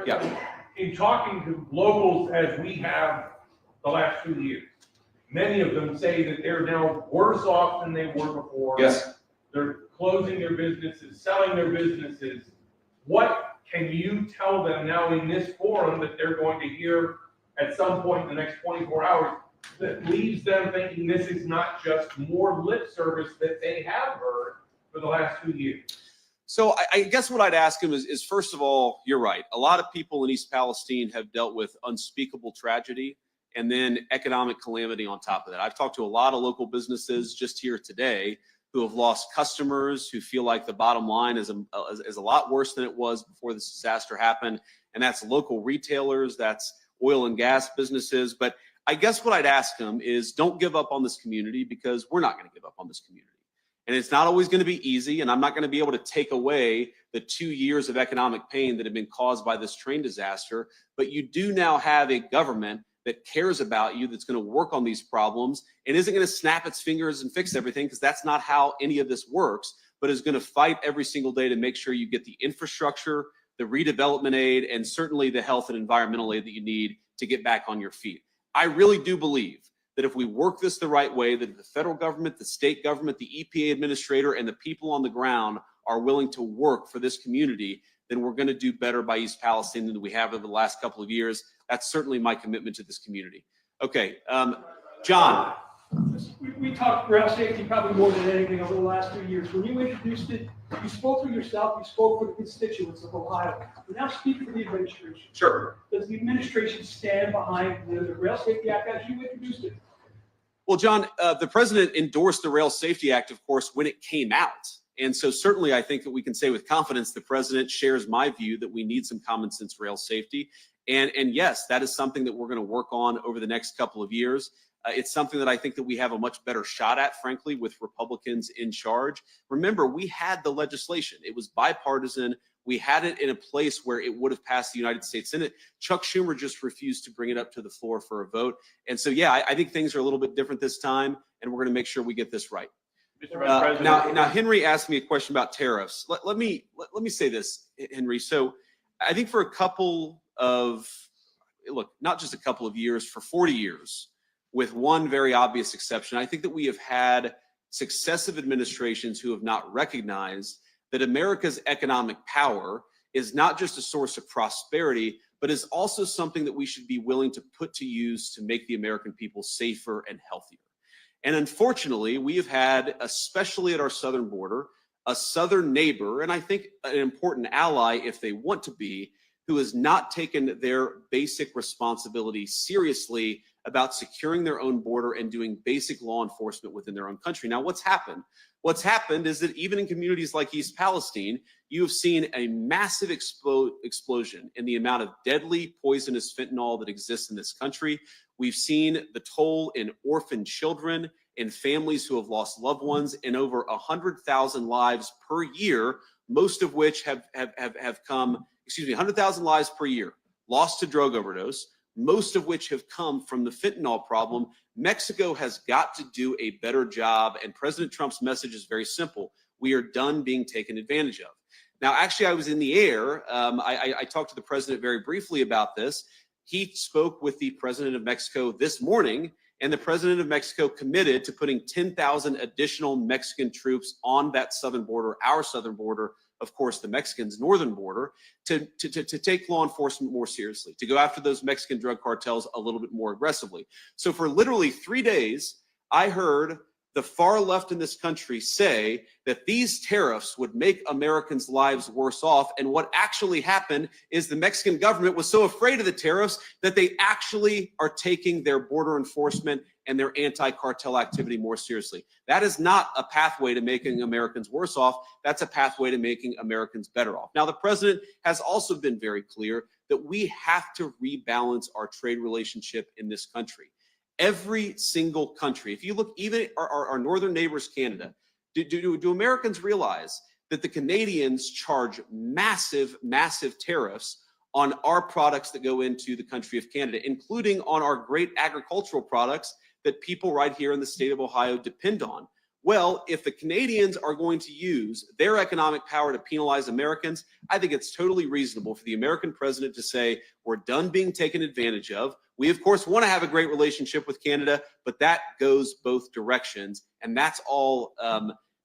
[SPEAKER 6] Yeah.
[SPEAKER 20] In talking to locals as we have the last 2 years, many of them say that they're now worse off than they were before.
[SPEAKER 6] Yes.
[SPEAKER 20] They're closing their businesses, selling their businesses. What can you tell them now in this forum that they're going to hear at some point in the next 24 hours that leaves them thinking this is not just more lip service that they have heard for the last 2 years?
[SPEAKER 6] So I guess what I'd ask him is, first of all, you're right. A lot of people in East Palestine have dealt with unspeakable tragedy and then economic calamity on top of that. I've talked to a lot of local businesses just here today who have lost customers, who feel like the bottom line is a lot worse than it was before this disaster happened. And that's local retailers, that's oil and gas businesses. But I guess what I'd ask them is, don't give up on this community, because we're not going to give up on this community. And it's not always going to be easy, and I'm not going to be able to take away the 2 years of economic pain that have been caused by this train disaster. But you do now have a government that cares about you, that's going to work on these problems and isn't going to snap its fingers and fix everything, because that's not how any of this works, but is going to fight every single day to make sure you get the infrastructure, the redevelopment aid, and certainly the health and environmental aid that you need to get back on your feet. I really do believe that if we work this the right way, that the federal government, the state government, the EPA administrator, and the people on the ground are willing to work for this community, then we're going to do better by East Palestine than we have over the last couple of years. That's certainly my commitment to this community. Okay, John.
[SPEAKER 11] We talked rail safety probably more than anything over the last 2 years. When you introduced it, you spoke for yourself, you spoke for the constituents of Ohio. You now speak for the administration.
[SPEAKER 6] Sure.
[SPEAKER 11] Does the administration stand behind the Rail Safety Act as you introduced it?
[SPEAKER 6] Well, John, the president endorsed the Rail Safety Act, of course, when it came out. And so certainly I think that we can say with confidence the president shares my view that we need some common sense rail safety. And yes, that is something that we're going to work on over the next couple of years. It's something that I think that we have a much better shot at, frankly, with Republicans in charge. Remember, we had the legislation. It was bipartisan. We had it in a place where it would have passed the United States Senate. Chuck Schumer just refused to bring it up to the floor for a vote. And so, yeah, I think things are a little bit different this time, and we're going to make sure we get this right. Now, Henry asked me a question about tariffs. Let me say this, Henry. So I think for a couple of, look, not just a couple of years, for 40 years, with one very obvious exception, I think that we have had successive administrations who have not recognized that America's economic power is not just a source of prosperity, but is also something that we should be willing to put to use to make the American people safer and healthier. And unfortunately, we have had, especially at our southern border, a southern neighbor, and I think an important ally if they want to be, who has not taken their basic responsibility seriously about securing their own border and doing basic law enforcement within their own country. Now, what's happened? What's happened is that even in communities like East Palestine, you have seen a massive explosion in the amount of deadly poisonous fentanyl that exists in this country. We've seen the toll in orphan children, in families who have lost loved ones, in over 100,000 lives per year, most of which have come, 100,000 lives per year lost to drug overdose, most of which have come from the fentanyl problem. Mexico has got to do a better job, and President Trump's message is very simple. We are done being taken advantage of. Now, actually, I was in the air. I talked to the president very briefly about this. He spoke with the president of Mexico this morning, and the president of Mexico committed to putting 10,000 additional Mexican troops on that southern border, our southern border, of course, the Mexicans' northern border, to take law enforcement more seriously, to go after those Mexican drug cartels a little bit more aggressively. So for literally 3 days, I heard the far left in this country say that these tariffs would make Americans' lives worse off. And what actually happened is the Mexican government was so afraid of the tariffs that they actually are taking their border enforcement and their anti-cartel activity more seriously. That is not a pathway to making Americans worse off. That's a pathway to making Americans better off. Now, the president has also been very clear that we have to rebalance our trade relationship in this country. Every single country, if you look, even our northern neighbors, Canada, do Americans realize that the Canadians charge massive, massive tariffs on our products that go into the country of Canada, including on our great agricultural products that people right here in the state of Ohio depend on? Well, if the Canadians are going to use their economic power to penalize Americans, I think it's totally reasonable for the American president to say, we're done being taken advantage of. We, of course, want to have a great relationship with Canada, but that goes both directions. And that's all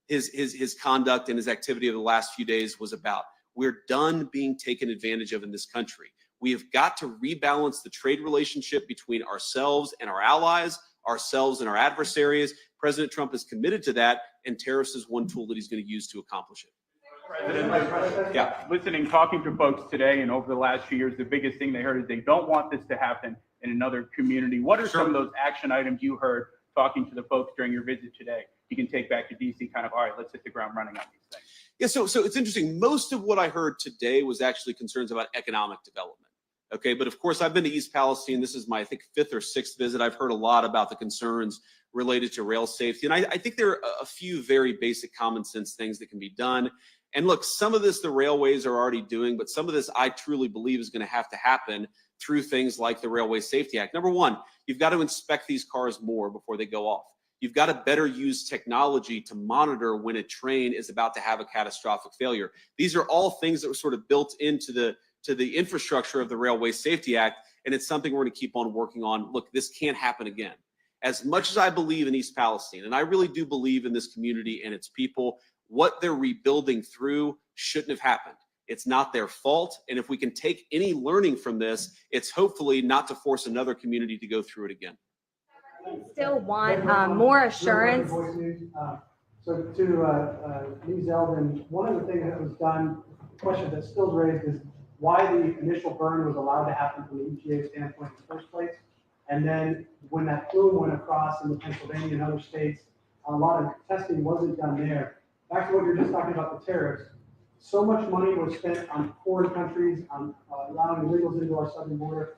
[SPEAKER 6] his conduct and his activity of the last few days was about. We're done being taken advantage of in this country. We have got to rebalance the trade relationship between ourselves and our allies, ourselves and our adversaries. President Trump is committed to that, and tariffs is one tool that he's going to use to accomplish it.
[SPEAKER 14] Listening, talking to folks today and over the last few years, the biggest thing they heard is they don't want this to happen in another community. What are some of those action items you heard talking to the folks during your visit today? You can take back to DC, kind of, all right, let's hit the ground running on these things.
[SPEAKER 6] Yeah, so it's interesting. Most of what I heard today was actually concerns about economic development. Okay, but of course, I've been to East Palestine. This is my, I think, 5th or 6th visit. I've heard a lot about the concerns related to rail safety. And I think there are a few very basic common sense things that can be done. And look, some of this the railways are already doing, but some of this I truly believe is going to have to happen through things like the Railway Safety Act. Number one, you've got to inspect these cars more before they go off. You've got to better use technology to monitor when a train is about to have a catastrophic failure. These are all things that were sort of built into the infrastructure of the Railway Safety Act, and it's something we're going to keep on working on. Look, this can't happen again. as much as I believe in East Palestine, and I really do believe in this community and its people, what they're rebuilding through shouldn't have happened. It's not their fault. And if we can take any learning from this, it's hopefully not to force another community to go through it again.
[SPEAKER 18] Still want more assurance.
[SPEAKER 17] So to Lee Zeldin, one of the things that was done, the question that's still raised is why the initial burn was allowed to happen from the EPA standpoint in the first place. And then when that plume went across into Pennsylvania and other states, a lot of testing wasn't done there. Back to what you were just talking about, the tariffs. So much money was spent on foreign countries, on allowing illegals into our southern border.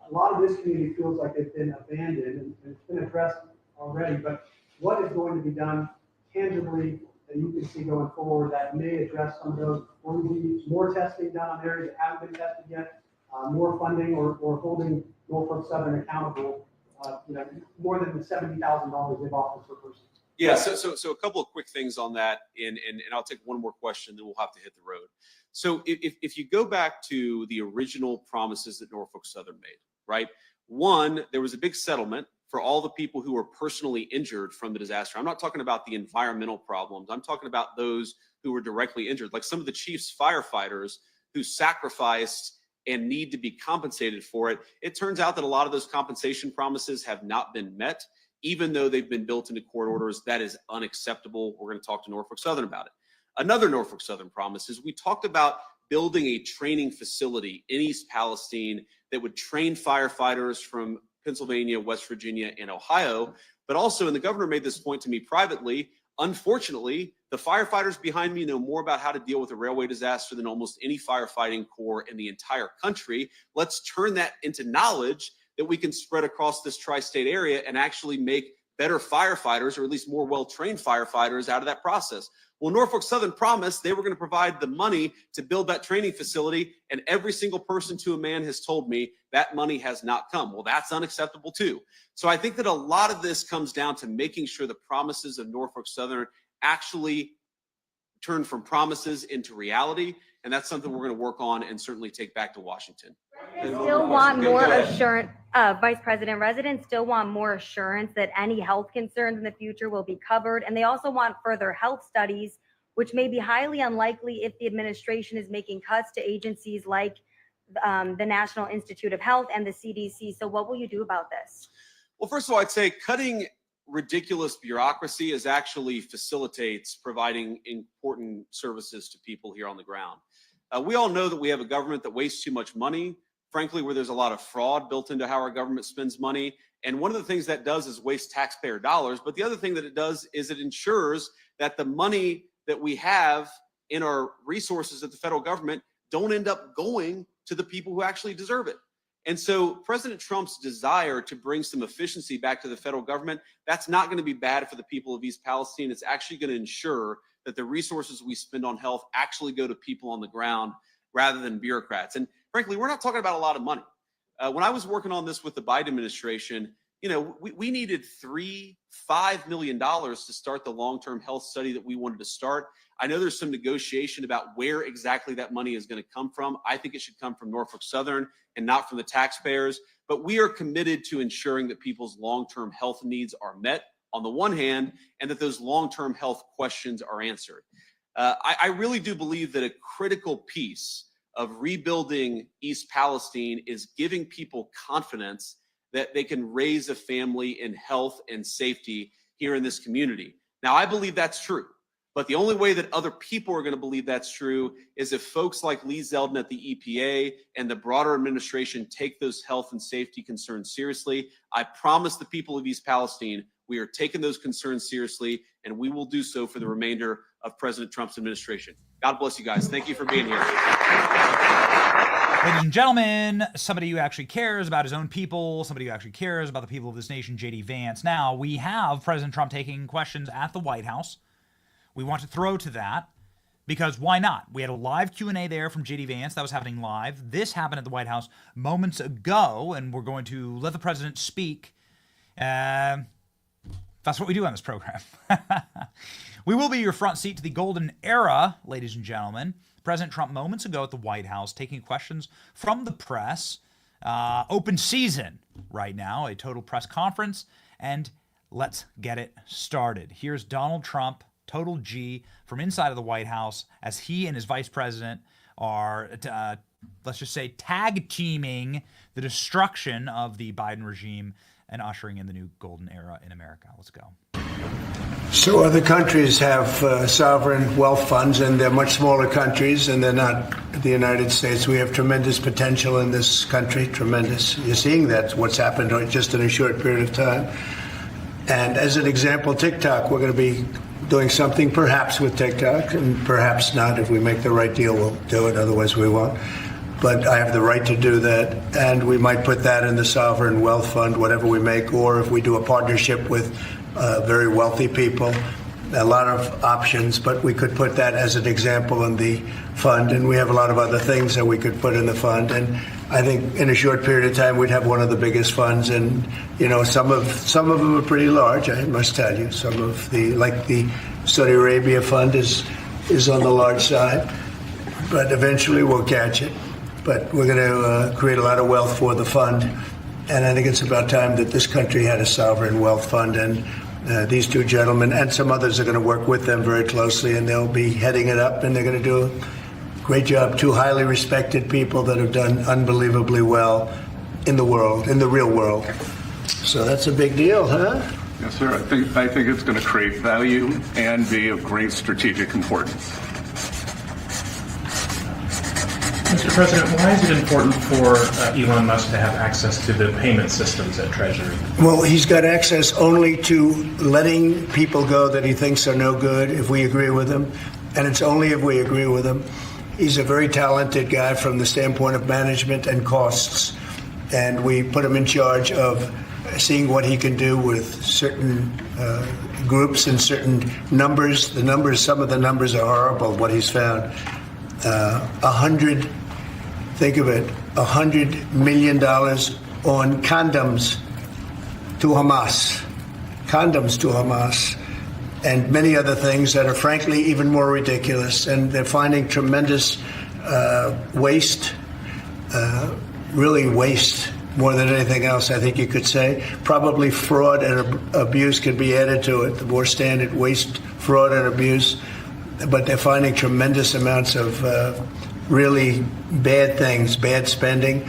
[SPEAKER 17] A lot of this community feels like they've been abandoned, and it's been addressed already. But what is going to be done tangibly that you can see going forward that may address some of those? Will there be more testing done on areas that haven't been tested yet? More funding or holding Norfolk Southern accountable? More than the $70,000 they've offered per person.
[SPEAKER 6] Yeah, so a couple of quick things on that, and I'll take one more question, then we'll have to hit the road. So if you go back to the original promises that Norfolk Southern made, right? One, there was a big settlement for all the people who were personally injured from the disaster. I'm not talking about the environmental problems. I'm talking about those who were directly injured, like some of the chief's firefighters who sacrificed and need to be compensated for it. It turns out that a lot of those compensation promises have not been met, even though they've been built into court orders. That is unacceptable. We're going to talk to Norfolk Southern about it. Another Norfolk Southern promise is we talked about building a training facility in East Palestine that would train firefighters from Pennsylvania, West Virginia, and Ohio. But also, and the governor made this point to me privately, unfortunately, the firefighters behind me know more about how to deal with a railway disaster than almost any firefighting corps in the entire country. Let's turn that into knowledge that we can spread across this tri-state area and actually make better firefighters, or at least more well-trained firefighters, out of that process. Well, Norfolk Southern promised they were going to provide the money to build that training facility, and every single person to a man has told me that money has not come. Well, that's unacceptable too. So I think that a lot of this comes down to making sure the promises of Norfolk Southern actually turn from promises into reality, and that's something we're going to work on and certainly take back to Washington.
[SPEAKER 18] Still want more assurance, Vice President, residents still want more assurance that any health concerns in the future will be covered. And they also want further health studies, which may be highly unlikely if the administration is making cuts to agencies like the National Institute of Health and the CDC. So what will you do about this?
[SPEAKER 6] Well, first of all, I'd say cutting ridiculous bureaucracy is actually facilitates providing important services to people here on the ground. We all know that we have a government that wastes too much money, frankly, where there's a lot of fraud built into how our government spends money. And one of the things that does is waste taxpayer dollars. But the other thing that it does is it ensures that the money that we have in our resources at the federal government don't end up going to the people who actually deserve it. And so President Trump's desire to bring some efficiency back to the federal government, that's not going to be bad for the people of East Palestine. It's actually going to ensure that the resources we spend on health actually go to people on the ground rather than bureaucrats. And frankly, we're not talking about a lot of money. When I was working on this with the Biden administration, we needed $5 million to start the long-term health study that we wanted to start. I know there's some negotiation about where exactly that money is going to come from. I think it should come from Norfolk Southern and not from the taxpayers. But we are committed to ensuring that people's long-term health needs are met on the one hand, and that those long-term health questions are answered. I really do believe that a critical piece of rebuilding East Palestine is giving people confidence that they can raise a family in health and safety here in this community. Now, I believe that's true, but the only way that other people are going to believe that's true is if folks like Lee Zeldin at the EPA and the broader administration take those health and safety concerns seriously. I promise the people of East Palestine we are taking those concerns seriously, and we will do so for the remainder of President Trump's administration. God bless you guys. Thank you for being here.
[SPEAKER 5] Ladies and gentlemen, somebody who actually cares about his own people, somebody who actually cares about the people of this nation, J.D. Vance. Now, we have President Trump taking questions at the White House. We want to throw to that because why not? We had a live Q&A there from J.D. Vance that was happening live. This happened at the White House moments ago, and we're going to let the president speak. That's what we do on this program. We will be your front seat to the golden era, ladies and gentlemen. President Trump moments ago at the White House taking questions from the press. Open season right now, a total press conference. And Let's get it started. Here's Donald Trump, total G, from inside of the White House as he and his vice president are, let's just say, tag teaming the destruction of the Biden regime and ushering in the new golden era in America. Let's go.
[SPEAKER 7] So other countries have sovereign wealth funds, and they're much smaller countries, and they're not the United States. We have tremendous potential in this country, tremendous. You're seeing that's what's happened just in a short period of time. And as an example, TikTok, we're going to be doing something perhaps with TikTok, and perhaps not. If we make the right deal, we'll do it. Otherwise, we won't. But I have the right to do that, and we might put that in the sovereign wealth fund, whatever we make, or if we do a partnership with very wealthy people, a lot of options, but we could put that as an example in the fund, and we have a lot of other things that we could put in the fund. And I think in a short period of time, we'd have one of the biggest funds, and some of them are pretty large, I must tell you. Some of like the Saudi Arabia fund is on the large side, but eventually we'll catch it. But we're going to create a lot of wealth for the fund. And I think it's about time that this country had a sovereign wealth fund. And these two gentlemen and some others are going to work with them very closely, and they'll be heading it up, and they're going to do a great job. Two highly respected people that have done unbelievably well in the world, in the real world. So that's a big deal, huh?
[SPEAKER 3] Yes, sir. I think it's going to create value and be of great strategic importance.
[SPEAKER 12] Mr. President, why is it important for Elon Musk to have access to the payment systems at Treasury?
[SPEAKER 7] Well, he's got access only to letting people go that he thinks are no good if we agree with him, and it's only if we agree with him. He's a very talented guy from the standpoint of management and costs, and we put him in charge of seeing what he can do with certain groups and certain numbers. Some of the numbers are horrible, what he's found. Think of it, $100 million on condoms to Hamas, and many other things that are frankly even more ridiculous. And they're finding tremendous waste, really waste more than anything else, I think you could say. Probably fraud and abuse could be added to it, the more standard waste, fraud and abuse. But they're finding tremendous amounts of really bad things, bad spending.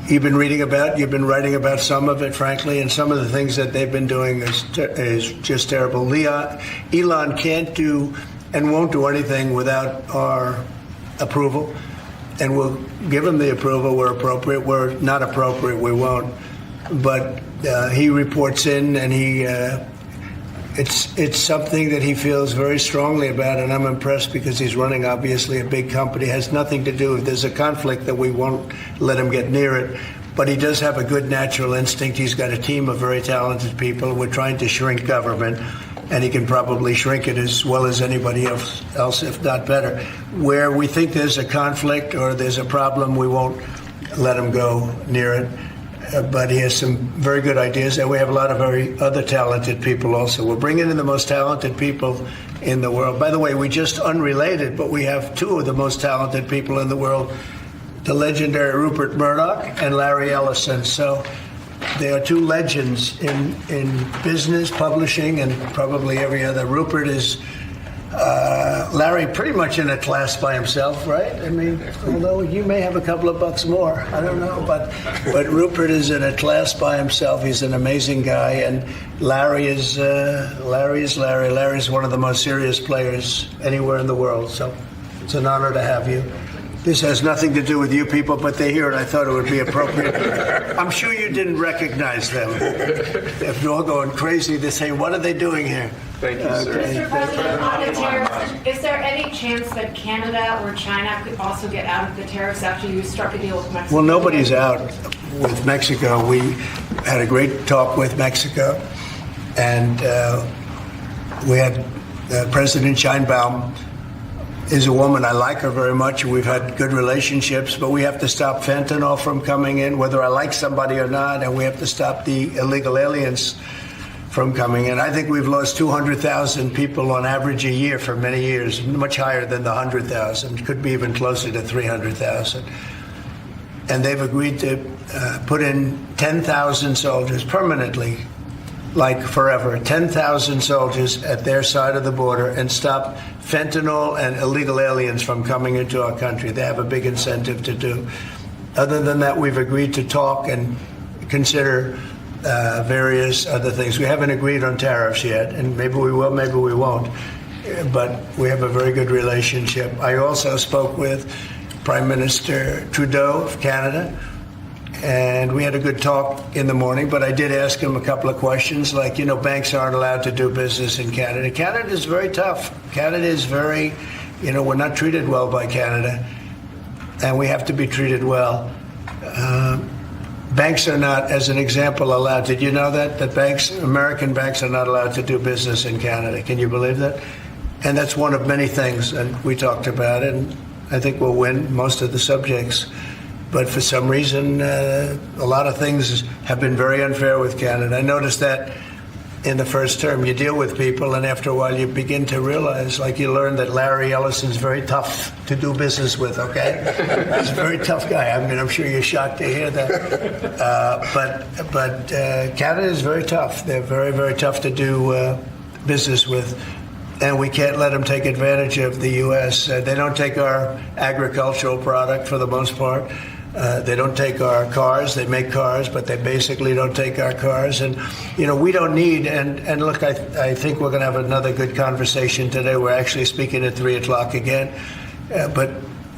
[SPEAKER 7] You've been writing about some of it, frankly, and some of the things that they've been doing is just terrible. Elon can't do and won't do anything without our approval, and we'll give him the approval where appropriate. Where not appropriate, we won't. But he reports in, and it's something that he feels very strongly about, and I'm impressed because he's running, obviously, a big company. It has nothing to do with, there's a conflict that we won't let him get near it, but he does have a good natural instinct. He's got a team of very talented people. We're trying to shrink government, and he can probably shrink it as well as anybody else, if not better. Where we think there's a conflict or there's a problem, we won't let him go near it. But he has some very good ideas, and we have a lot of very other talented people also. We're bringing in the most talented people in the world. By the way, we just unrelated, but we have two of the most talented people in the world, the legendary Rupert Murdoch and Larry Ellison. So they are two legends in business, publishing, and probably every other. Rupert is Larry pretty much in a class by himself, right? I mean, although you may have a couple of bucks more, I don't know, but Rupert is in a class by himself. He's an amazing guy, and Larry is Larry. Larry's one of the most serious players anywhere in the world. So it's an honor to have you. This has nothing to do with you people, but they're here, and I thought it would be appropriate. I'm sure you didn't recognize them. If you're all going crazy, they say, "What are they doing here?"
[SPEAKER 8] Thank you, sir.
[SPEAKER 21] Mr. President, on the tariffs, is there any chance that Canada or China could also get out of the tariffs after you struck a deal with Mexico?
[SPEAKER 7] Well, nobody's out with Mexico. We had a great talk with Mexico, and we had President Sheinbaum is a woman. I like her very much. We've had good relationships, but we have to stop fentanyl from coming in, whether I like somebody or not, and we have to stop the illegal aliens from coming in. I think we've lost 200,000 people on average a year for many years, much higher than the 100,000. Could be even closer to 300,000. and they've agreed to put in 10,000 soldiers permanently, like forever, 10,000 soldiers at their side of the border and stop fentanyl and illegal aliens from coming into our country. They have a big incentive to do. Other than that, we've agreed to talk and consider various other things. We haven't agreed on tariffs yet, and maybe we will, maybe we won't. But we have a very good relationship. I also spoke with Prime Minister Trudeau of Canada, and we had a good talk in the morning, but I did ask him a couple of questions, like, banks aren't allowed to do business in Canada. Canada is very tough. Canada is very, we're not treated well by Canada, and we have to be treated well. Banks are not, as an example, allowed. Did you know that American banks are not allowed to do business in Canada? Can you believe that? And that's one of many things, and we talked about it, and I think we'll win most of the subjects. But for some reason, a lot of things have been very unfair with Canada. I noticed that in the first term. You deal with people, and after a while you begin to realize, like you learn that Larry Ellison's very tough to do business with, okay? He's a very tough guy. I mean, I'm sure you're shocked to hear that. But Canada is very tough. They're very, very tough to do business with. And we can't let them take advantage of the U.S. They don't take our agricultural product for the most part. They don't take our cars. They make cars, but they basically don't take our cars. And, we don't need, and look, I think we're going to have another good conversation today. We're actually speaking at 3 o'clock again. But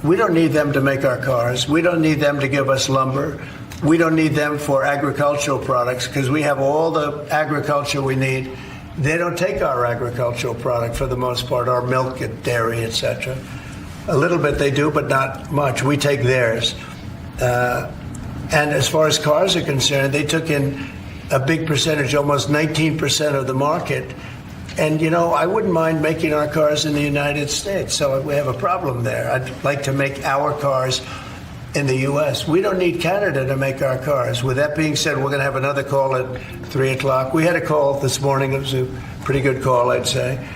[SPEAKER 7] we don't need them to make our cars. We don't need them to give us lumber. We don't need them for agricultural products because we have all the agriculture we need. They don't take our agricultural product for the most part, our milk and dairy, etc. A little bit they do, but not much. We take theirs. And as far as cars are concerned, they took in a big percentage, almost 19% of the market. And, I wouldn't mind making our cars in the United States. So we have a problem there. I'd like to make our cars in the U.S. We don't need Canada to make our cars. With that being said, we're going to have another call at 3 o'clock. We had a call this morning. It was a pretty good call, I'd say.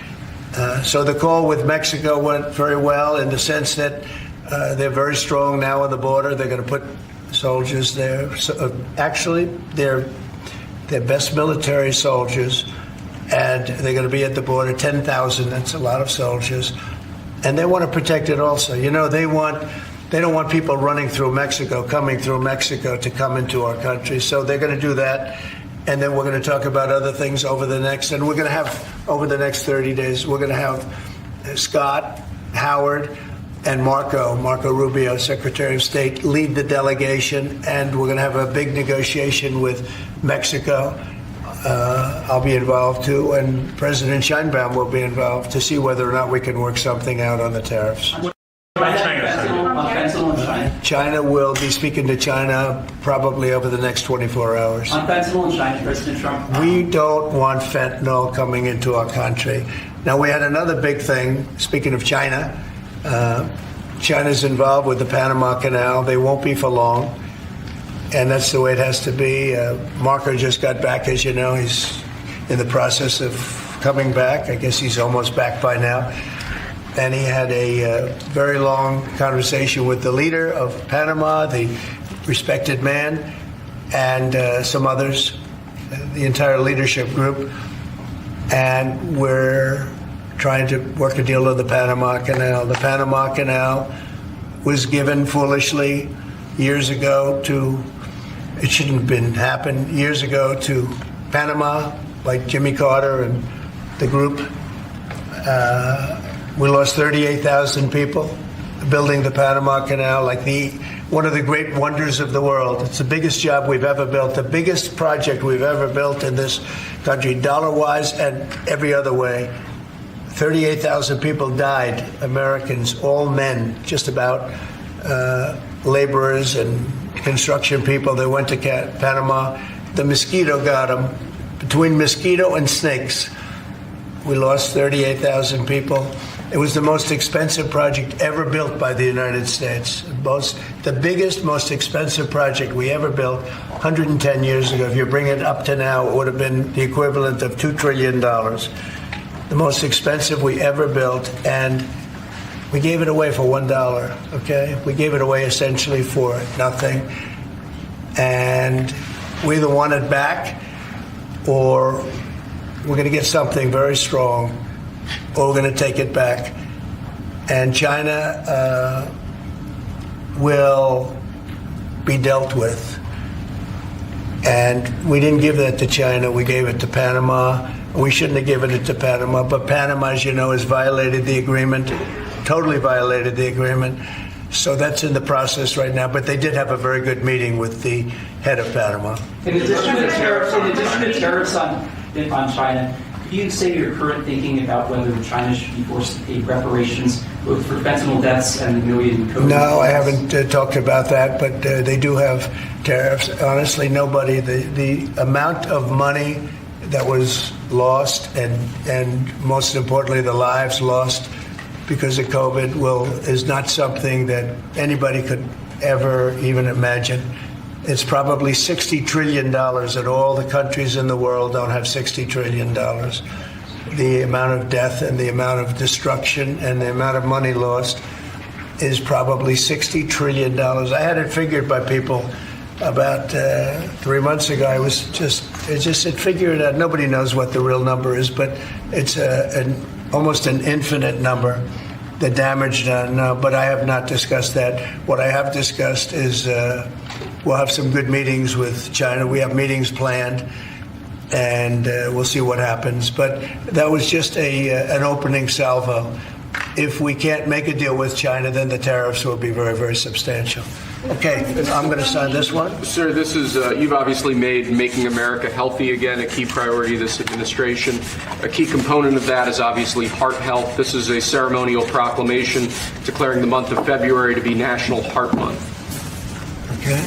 [SPEAKER 7] So the call with Mexico went very well in the sense that they're very strong now on the border. They're going to put soldiers there. So, actually, they're best military soldiers, and they're going to be at the border, 10,000. That's a lot of soldiers. And they want to protect it also. They don't want people running through Mexico, coming through Mexico to come into our country. So they're going to do that. And then we're going to talk about other things over the next 30 days, we're going to have Scott, Howard, and Marco Rubio, Secretary of State, lead the delegation. And we're going to have a big negotiation with Mexico. I'll be involved too. And President Sheinbaum will be involved to see whether or not we can work something out on the tariffs. China will be speaking to China probably over the next 24 hours.
[SPEAKER 2] On fentanyl and China, President Trump.
[SPEAKER 7] We don't want fentanyl coming into our country. Now, we had another big thing, speaking of China. China's involved with the Panama Canal. They won't be for long. And that's the way it has to be. Marco just got back, as you know. He's in the process of coming back. I guess he's almost back by now. And he had a very long conversation with the leader of Panama, the respected man, and some others, the entire leadership group. And we're trying to work a deal with the Panama Canal. The Panama Canal was given foolishly years ago it shouldn't have been happened, years ago to Panama, like Jimmy Carter and the group. We lost 38,000 people building the Panama Canal, like one of the great wonders of the world. It's the biggest job we've ever built, the biggest project we've ever built in this country, dollar-wise and every other way. 38,000 people died, Americans, all men, just about, laborers and construction people that went to Panama. The mosquito got them. Between mosquito and snakes, we lost 38,000 people. It was the most expensive project ever built by the United States. The biggest, most expensive project we ever built 110 years ago. If you bring it up to now, it would have been the equivalent of $2 trillion. The most expensive we ever built. And We gave it away for $1, okay? We gave it away essentially for nothing. And we either want it back or we're going to get something very strong or we're going to take it back. And China will be dealt with. And we didn't give that to China. We gave it to Panama. We shouldn't have given it to Panama. But Panama, as you know, has violated the agreement, totally violated the agreement. So that's in the process right now. But they did have a very good meeting with the head of Panama.
[SPEAKER 2] In addition to tariffs on China, could you say your current thinking about whether China should be forced to pay reparations both for fentanyl deaths and the million COVID
[SPEAKER 7] No, I
[SPEAKER 2] deaths?
[SPEAKER 7] haven't talked about that, but they do have tariffs. Honestly, nobody, the amount of money that was lost and most importantly, the lives lost because of COVID is not something that anybody could ever even imagine. It's probably $60 trillion, and all the countries in the world don't have $60 trillion. The amount of death and the amount of destruction and the amount of money lost is probably $60 trillion. I had it figured by people about 3 months ago. It figured it out. Nobody knows what the real number is, but it's almost an infinite number. The damage done, but I have not discussed that. What I have discussed is we'll have some good meetings with China. We have meetings planned, and we'll see what happens. But that was just an opening salvo. If we can't make a deal with China, then the tariffs will be very, very substantial. Okay, I'm going to sign this one.
[SPEAKER 8] Sir, this is, you've obviously made making America healthy again a key priority of this administration. A key component of that is obviously heart health. This is a ceremonial proclamation declaring the month of February to be National Heart Month.
[SPEAKER 7] Okay.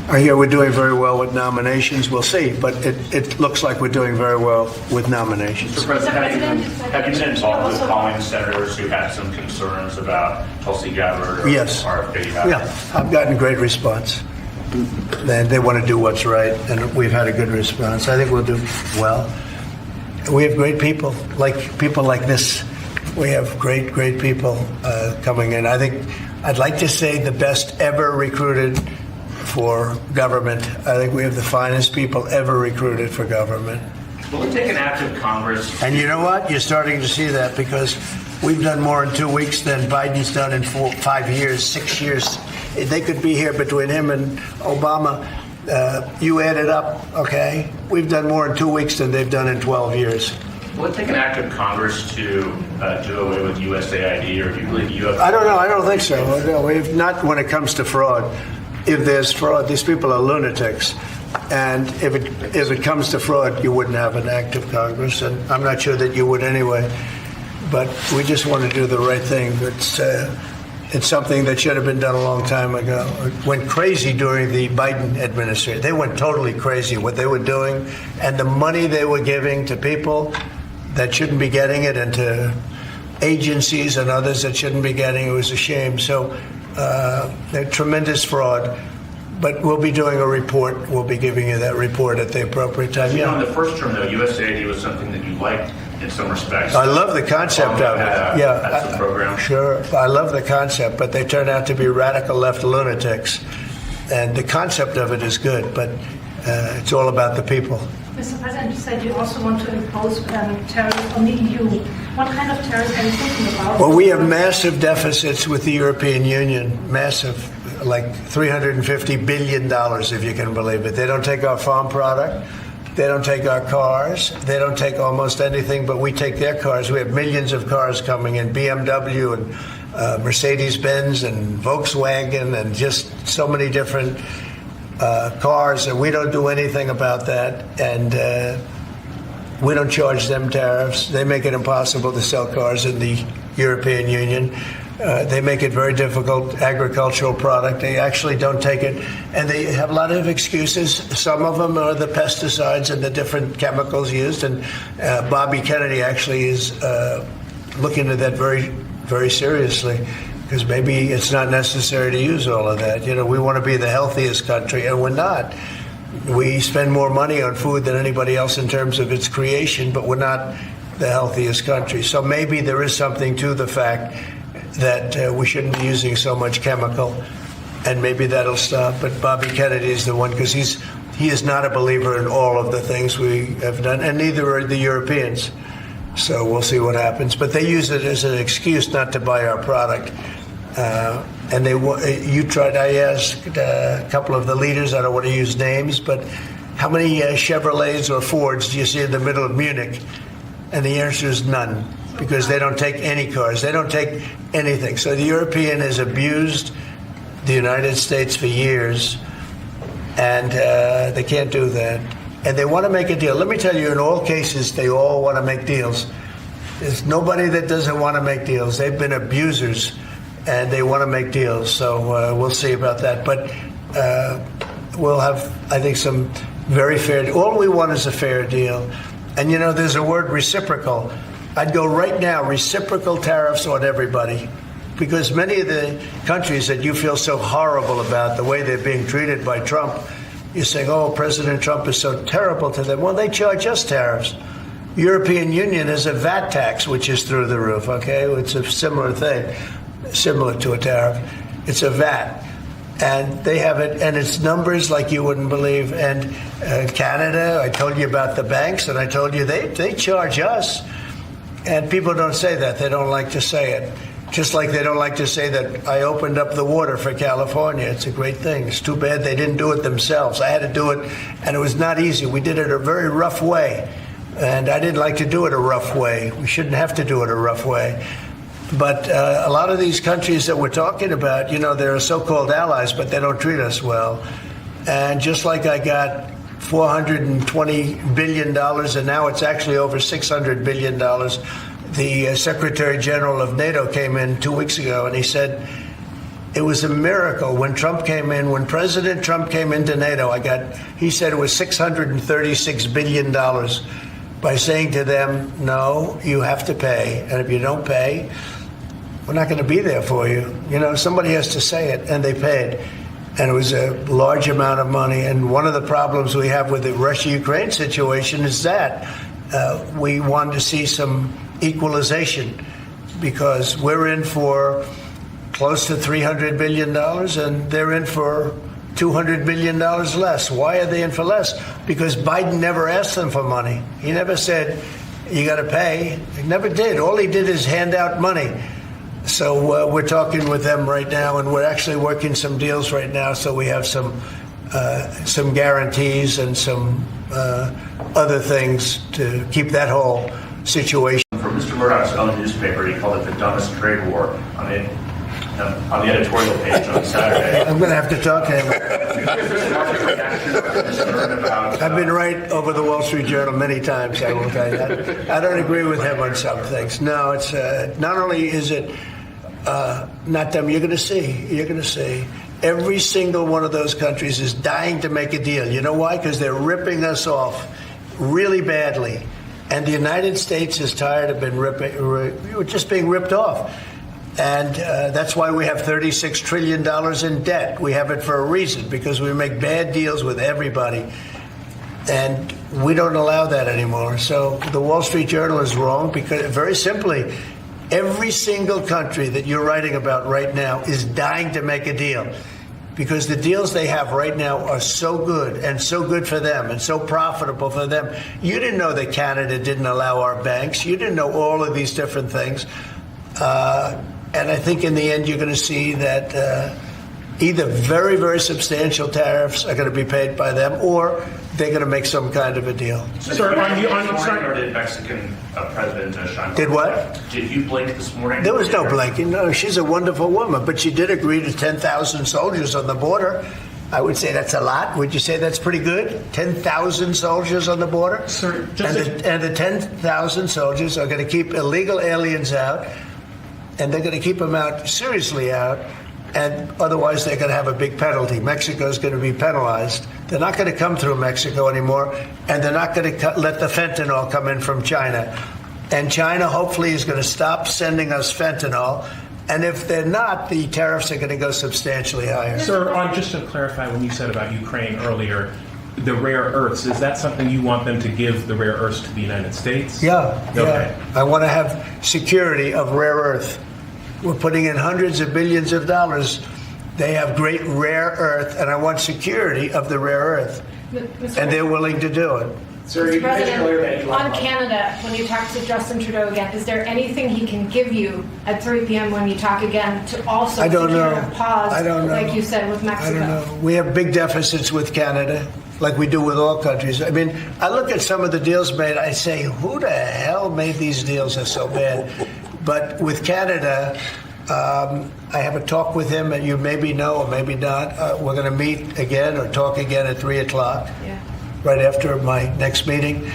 [SPEAKER 7] I hear we're doing very well with nominations. We'll see, but it looks like we're doing very well with nominations.
[SPEAKER 10] Mr. President, have you been involved with calling senators who had some concerns about Tulsi Gabbard or
[SPEAKER 7] Yes.
[SPEAKER 10] RFK?
[SPEAKER 7] Yeah, I've gotten great response. They want to do what's right, and we've had a good response. I think we'll do well. We have great people like this. We have great people coming in. I think I'd like to say the best ever recruited for government. I think we have the finest people ever recruited for government.
[SPEAKER 10] Will it take an act of Congress?
[SPEAKER 7] And you know what? You're starting to see that because we've done more in 2 weeks than Biden's done in 5 years, 6 years. They could be here between him and Obama. You add it up, okay? We've done more in 2 weeks than they've done in 12 years.
[SPEAKER 10] Will it take an act of Congress to do away with USAID, or do you believe you have?
[SPEAKER 7] I don't know. I don't think so. No, not when it comes to fraud. If there's fraud, these people are lunatics. And if it comes to fraud, you wouldn't have an act of Congress, and I'm not sure that you would anyway. But we just want to do the right thing. It's something that should have been done a long time ago. It went crazy during the Biden administration. They went totally crazy what they were doing, and the money they were giving to people that shouldn't be getting it, and to agencies and others that shouldn't be getting it. It was a shame. So tremendous fraud. But we'll be doing a report. We'll be giving you that report at the appropriate time.
[SPEAKER 10] You know, in the first term, though, USAID was something that you liked in some respects.
[SPEAKER 7] I love the concept of it.
[SPEAKER 10] That's the program.
[SPEAKER 7] Sure. I love the concept, but they turn out to be radical left lunatics. And the concept of it is good, but it's all about the people.
[SPEAKER 21] Mr. President, you said you also want to impose tariffs on the EU. What kind of tariffs are you thinking about?
[SPEAKER 7] Well, we have massive deficits with the European Union, massive, like $350 billion, if you can believe it. They don't take our farm product. They don't take our cars. They don't take almost anything, but we take their cars. We have millions of cars coming in, BMW and Mercedes-Benz and Volkswagen and just so many different cars, and we don't do anything about that. And we don't charge them tariffs. They make it impossible to sell cars in the European Union. They make it very difficult, agricultural product. They actually don't take it. And they have a lot of excuses. Some of them are the pesticides and the different chemicals used. And Bobby Kennedy actually is looking at that very, very seriously, because maybe it's not necessary to use all of that. You know, we want to be the healthiest country, and we're not. We spend more money on food than anybody else in terms of its creation, but we're not the healthiest country. So maybe there is something to the fact that we shouldn't be using so much chemical, and maybe that'll stop. But Bobby Kennedy is the one, because he is not a believer in all of the things we have done, and neither are the Europeans. So we'll see what happens. But they use it as an excuse not to buy our product. And I asked a couple of the leaders, I don't want to use names, but how many Chevrolets or Fords do you see in the middle of Munich? And the answer is none, because they don't take any cars. They don't take anything. So the European has abused the United States for years, and they can't do that. And they want to make a deal. Let me tell you, in all cases, they all want to make deals. There's nobody that doesn't want to make deals. They've been abusers, and they want to make deals. So we'll see about that. But we'll have, I think, some very fair. All we want is a fair deal. And, you know, there's a word, reciprocal. I'd go right now, reciprocal tariffs on everybody. Because many of the countries that you feel so horrible about, the way they're being treated by Trump, you're saying, oh, President Trump is so terrible to them. Well, they charge us tariffs. European Union has a VAT tax, which is through the roof, okay? It's a similar thing, similar to a tariff. It's a VAT. And they have it, and it's numbers like you wouldn't believe. And Canada, I told you about the banks, and I told you they charge us. And people don't say that. They don't like to say it. Just like they don't like to say that I opened up the water for California. It's a great thing. It's too bad they didn't do it themselves. I had to do it, and it was not easy. We did it a very rough way, and I didn't like to do it a rough way. We shouldn't have to do it a rough way. But a lot of these countries that we're talking about, you know, they're so-called allies, but they don't treat us well. And just like I got $420 billion, and now it's actually over $600 billion, the Secretary General of NATO came in 2 weeks ago, and he said it was a miracle when Trump came in, when President Trump came into NATO. He said it was $636 billion by saying to them, no, you have to pay. And if you don't pay, we're not going to be there for you. You know, somebody has to say it, and they paid. And it was a large amount of money. And one of the problems we have with the Russia-Ukraine situation is that we wanted to see some equalization, because we're in for close to $300 billion and they're in for $200 billion less. Why are they in for less? Because Biden never asked them for money. He never said, you got to pay. He never did. All he did is hand out money. So we're talking with them right now, and we're actually working some deals right now. So we have some guarantees and some other things to keep that whole situation.
[SPEAKER 10] For Mr. Murdoch's own newspaper, he called it the dumbest trade war on the editorial page on Saturday.
[SPEAKER 7] I'm going to have to talk to him. I've been right over the Wall Street Journal many times, I will tell you that. I don't agree with him on some things. No, it's not only is it not them, you're going to see. Every single one of those countries is dying to make a deal. You know why? Because they're ripping us off really badly. And the United States is tired of just being ripped off. And that's why we have $36 trillion in debt. We have it for a reason, because we make bad deals with everybody. And we don't allow that anymore. So the Wall Street Journal is wrong, because very simply, every single country that you're writing about right now is dying to make a deal, because the deals they have right now are so good and so good for them and so profitable for them. You didn't know that Canada didn't allow our banks. You didn't know all of these different things. And I think in the end, you're going to see that either very, very substantial tariffs are going to be paid by them, or they're going to make some kind of a deal.
[SPEAKER 10] Sir, or did Mexican President Sheinbaum?
[SPEAKER 7] Did what?
[SPEAKER 10] Did you blink this morning?
[SPEAKER 7] There was no blinking. No, she's a wonderful woman, but she did agree to 10,000 soldiers on the border. I would say that's a lot. Would you say that's pretty good? 10,000 soldiers on the border?
[SPEAKER 12] Sir,
[SPEAKER 7] and the 10,000 soldiers are going to keep illegal aliens out, and they're going to keep them out, seriously out, and otherwise they're going to have a big penalty. Mexico's going to be penalized. They're not going to come through Mexico anymore, and they're not going to let the fentanyl come in from China. And China hopefully is going to stop sending us fentanyl. And if they're not, the tariffs are going to go substantially higher.
[SPEAKER 12] Sir, just to clarify, when you said about Ukraine earlier, the rare earths, is that something you want them to give, the rare earths, to the United States?
[SPEAKER 7] Yeah.
[SPEAKER 12] Okay.
[SPEAKER 7] I want to have security of rare earth. We're putting in hundreds of billions of dollars. They have great rare earth, and I want security of the rare earth. And they're willing to do it.
[SPEAKER 21] Mr. President, on Canada, when you talk to Justin Trudeau again, is there anything he can give you at 3 p.m. when you talk again to also
[SPEAKER 7] I don't
[SPEAKER 21] secure
[SPEAKER 7] know.
[SPEAKER 21] a pause,
[SPEAKER 7] I don't know.
[SPEAKER 21] like you said with Mexico?
[SPEAKER 7] I don't know. We have big deficits with Canada, like we do with all countries. I mean, I look at some of the deals made, I say, who the hell made these deals are so bad? But with Canada, I have a talk with him, and you maybe know or maybe not. We're going to meet again or talk again at 3 o'clock, right after my next meeting,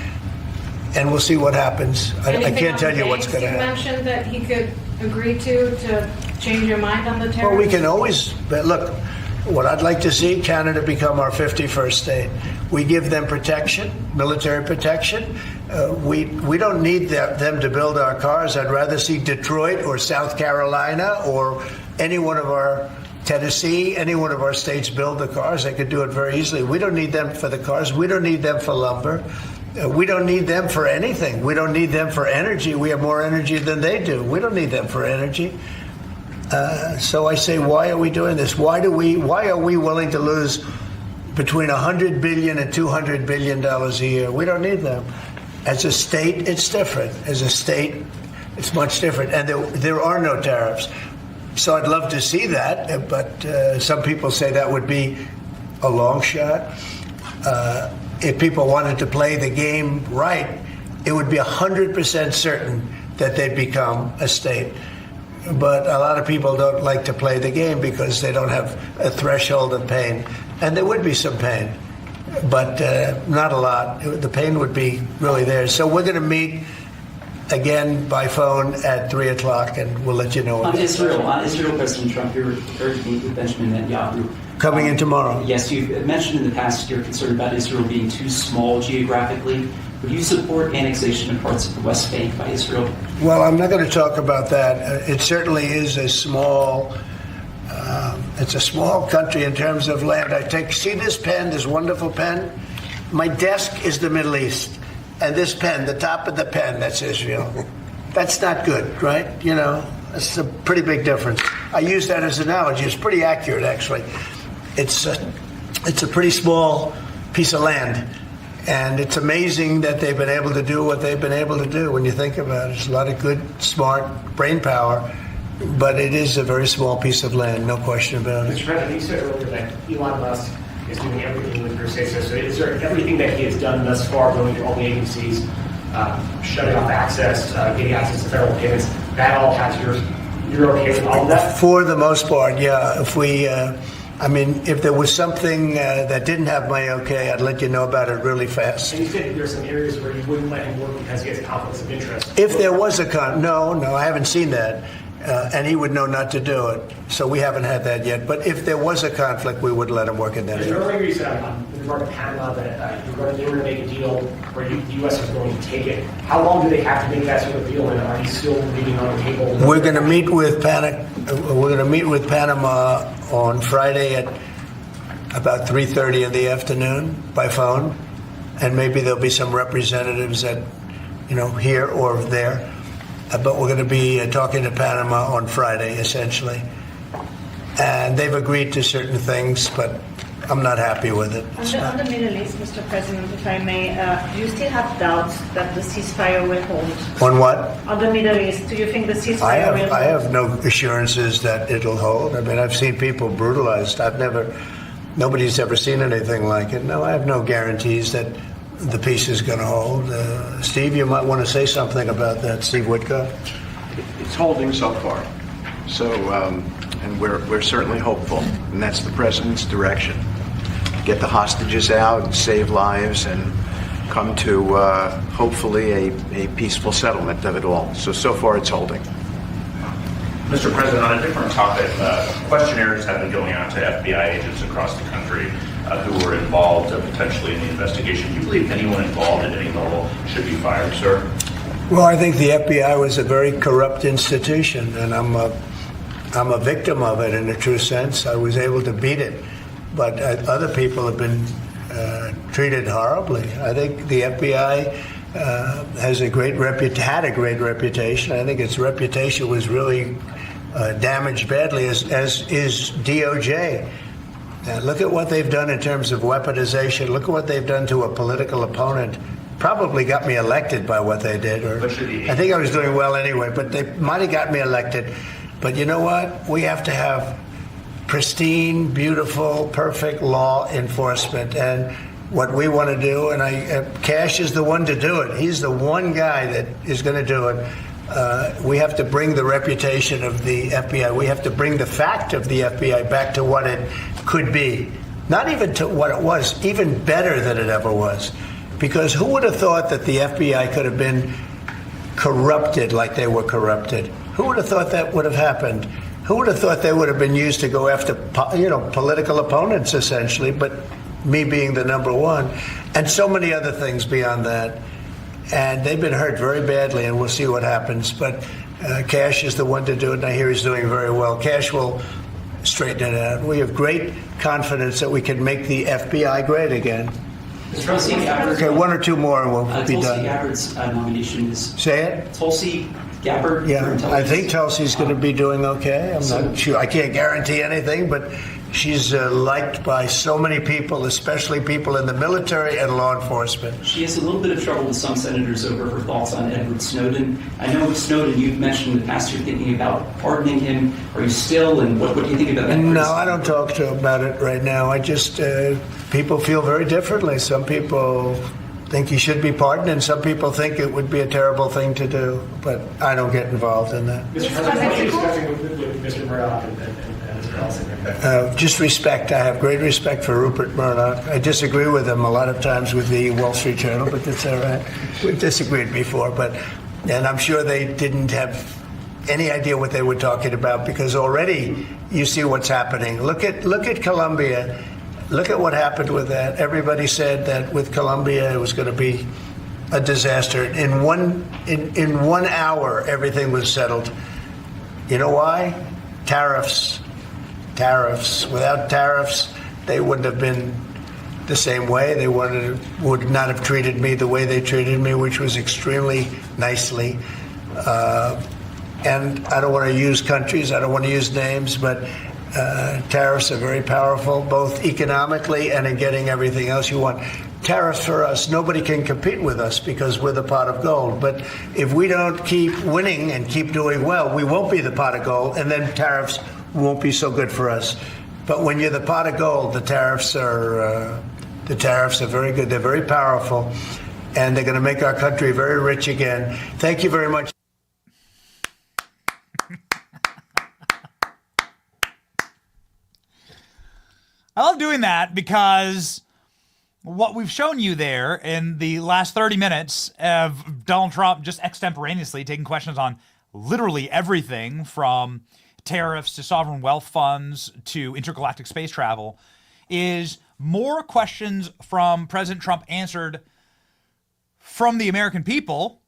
[SPEAKER 7] and we'll see what happens. I can't tell you what's going to happen.
[SPEAKER 21] You mentioned that he could agree to change your mind on the tariffs?
[SPEAKER 7] Well, we can always, but look, what I'd like to see, Canada become our 51st state. We give them protection, military protection. We don't need them to build our cars. I'd rather see Detroit or South Carolina or any one of our Tennessee, any one of our states build the cars. They could do it very easily. We don't need them for the cars. We don't need them for lumber. We don't need them for anything. We don't need them for energy. We have more energy than they do. We don't need them for energy. So I say, why are we doing this? Why are we willing to lose between $100 billion and $200 billion a year? We don't need them. As a state, it's different. As a state, it's much different. And there are no tariffs. So I'd love to see that, but some people say that would be a long shot. If people wanted to play the game right, it would be 100% certain that they'd become a state. But a lot of people don't like to play the game because they don't have a threshold of pain. And there would be some pain, but not a lot. The pain would be really there. So we're going to meet again by phone at 3 o'clock, and we'll let you know.
[SPEAKER 2] On Israel, President Trump, you're prepared to meet with Benjamin Netanyahu.
[SPEAKER 7] Coming in tomorrow.
[SPEAKER 2] Yes, you've mentioned in the past you're concerned about Israel being too small geographically. Would you support annexation of parts of the West Bank by Israel?
[SPEAKER 7] Well, I'm not going to talk about that. It certainly is a small. It's a small country in terms of land. See this pen, this wonderful pen? My desk is the Middle East. And this pen, the top of the pen, that's Israel. That's not good, right? You know, that's a pretty big difference. I use that as an analogy. It's pretty accurate, actually. It's a pretty small piece of land. And it's amazing that they've been able to do what they've been able to do when you think about it. There's a lot of good, smart brain power, but it is a very small piece of land, no question about it.
[SPEAKER 9] Mr. President, you said earlier that Elon Musk is doing everything with your say-so. So is there everything that he has done thus far, going through all the agencies, shutting off access, getting access to federal payments, that all has you're okay with all of that?
[SPEAKER 7] For the most part, yeah. If we, if there was something that didn't have my okay, I'd let you know about it really fast.
[SPEAKER 9] And you said there's some areas where you wouldn't let him work because he has conflicts of interest.
[SPEAKER 7] If there was no, I haven't seen that. And he would know not to do it. So we haven't had that yet. But if there was a conflict, we would let him work in that area.
[SPEAKER 9] Earlier you said in regard to Panama that they were going to make a deal where the U.S. was going to take it. How long do they have to make that sort of deal, and are you still leaving on the table?
[SPEAKER 7] We're going to meet with Panama on Friday at about 3:30 in the afternoon by phone, and maybe there'll be some representatives at, here or there. But we're going to be talking to Panama on Friday, essentially. And they've agreed to certain things, but I'm not happy with it.
[SPEAKER 22] On the Middle East, Mr. President, if I may, do you still have doubts that the ceasefire will hold?
[SPEAKER 7] On what?
[SPEAKER 22] On the Middle East, do you think the ceasefire will hold?
[SPEAKER 7] I have no assurances that it'll hold. I mean, I've seen people brutalized. Nobody's ever seen anything like it. No, I have no guarantees that the peace is going to hold. Steve, you might want to say something about that. Steve Woodcock.
[SPEAKER 23] It's holding so far. So, and we're certainly hopeful, and that's the president's direction. Get the hostages out and save lives and come to hopefully a peaceful settlement of it all. So far it's holding.
[SPEAKER 10] Mr. President, on a different topic, questionnaires have been going out to FBI agents across the country who were involved potentially in the investigation. Do you believe anyone involved at any level should be fired, sir?
[SPEAKER 7] Well, I think the FBI was a very corrupt institution, and I'm a victim of it in a true sense. I was able to beat it, but other people have been treated horribly. I think the FBI had a great reputation. I think its reputation was really damaged badly, as is DOJ. Look at what they've done in terms of weaponization. Look at what they've done to a political opponent. Probably got me elected by what they did. Or I think I was doing well anyway, but they might have got me elected. But you know what? We have to have pristine, beautiful, perfect law enforcement. And what we want to do, and Cash is the one to do it. He's the one guy that is going to do it. We have to bring the reputation of the FBI. We have to bring the fact of the FBI back to what it could be. Not even to what it was, even better than it ever was. Because who would have thought that the FBI could have been corrupted like they were corrupted? Who would have thought that would have happened? Who would have thought they would have been used to go after, political opponents, essentially, but me being the number one, and so many other things beyond that. And they've been hurt very badly, and we'll see what happens. But Cash is the one to do it, and I hear he's doing very well. Cash will straighten it out. We have great confidence that we can make the FBI great again.
[SPEAKER 2] Tulsi Gabbard.
[SPEAKER 7] Okay, one or two more and we'll be done.
[SPEAKER 2] Tulsi Gabbard's nomination is...
[SPEAKER 7] Say it?
[SPEAKER 2] Tulsi Gabbard.
[SPEAKER 7] Yeah, I think Tulsi's going to be doing okay. I'm not sure. I can't guarantee anything, but she's liked by so many people, especially people in the military and law enforcement.
[SPEAKER 2] She has a little bit of trouble with some senators over her thoughts on Edward Snowden. I know Snowden, you've mentioned in the past you're thinking about pardoning him. Are you still, and what do you think about that?
[SPEAKER 7] No, I don't talk to him about it right now. I just, people feel very differently. Some people think he should be pardoned, and some people think it would be a terrible thing to do. But I don't get involved in that.
[SPEAKER 9] Mr. President, what are you discussing with Mr. Murdoch and Mr. Ellison?
[SPEAKER 7] Just respect. I have great respect for Rupert Murdoch. I disagree with him a lot of times with the Wall Street Journal, but that's all right. We've disagreed before, and I'm sure they didn't have any idea what they were talking about, because already you see what's happening. Look at Colombia. Look at what happened with that. Everybody said that with Colombia it was going to be a disaster. In 1 hour, everything was settled. You know why? Tariffs. Without tariffs, they wouldn't have been the same way. They would not have treated me the way they treated me, which was extremely nicely. And I don't want to use countries. I don't want to use names, but tariffs are very powerful, both economically and in getting everything else you want. Tariffs for us, nobody can compete with us because we're the pot of gold. But if we don't keep winning and keep doing well, we won't be the pot of gold, and then tariffs won't be so good for us. But when you're the pot of gold, the tariffs are very good. They're very powerful, and they're going to make our country very rich again. Thank you very much.
[SPEAKER 5] I love doing that because what we've shown you there in the last 30 minutes of Donald Trump just extemporaneously taking questions on literally everything from tariffs to sovereign wealth funds to intergalactic space travel is more questions from President Trump answered from the American people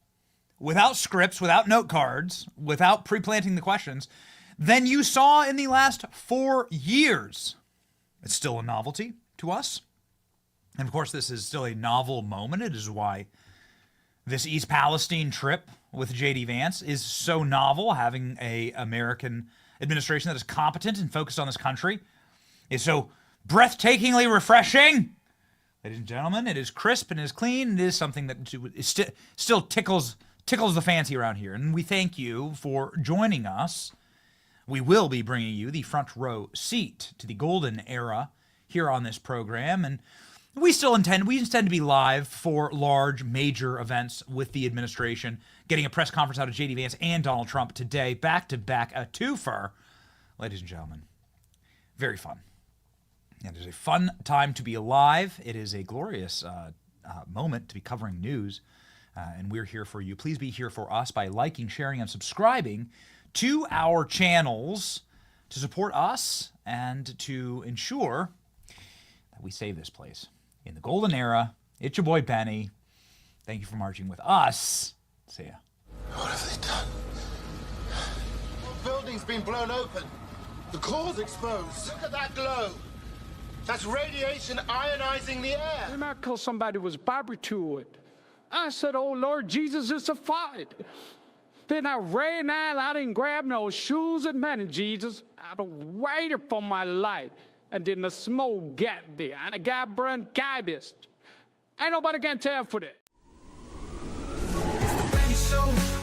[SPEAKER 5] without scripts, without note cards, without pre-planting the questions than you saw in the last 4 years. It's still a novelty to us. And of course, this is still a novel moment. It is why this East Palestine trip with J.D. Vance is so novel. Having an American administration that is competent and focused on this country is so breathtakingly refreshing. Ladies and gentlemen, it is crisp and it is clean. It is something that still tickles the fancy around here. And we thank you for joining us. We will be bringing you the front row seat to the golden era here on this program. And we intend to be live for large, major events with the administration, getting a press conference out of J.D. Vance and Donald Trump today, back-to-back, a twofer. Ladies and gentlemen, very fun. It is a fun time to be alive. It is a glorious moment to be covering news, and we're here for you. Please be here for us by liking, sharing, and subscribing to our channels to support us and to ensure that we save this place. In the golden era, it's your boy Benny. Thank you for marching with us. See ya.
[SPEAKER 1] What have they done? The building's been blown open. The core's exposed. Look at that glow. That's radiation ionizing the air.
[SPEAKER 4] They might call somebody was barbecued. I said, oh, Lord Jesus, it's a fight. spent that rain night. I didn't grab no shoes and money, Jesus. I waited for my life. And then the smoke got there. And I got burned garbage. Ain't nobody can tell for that.
[SPEAKER 13] Show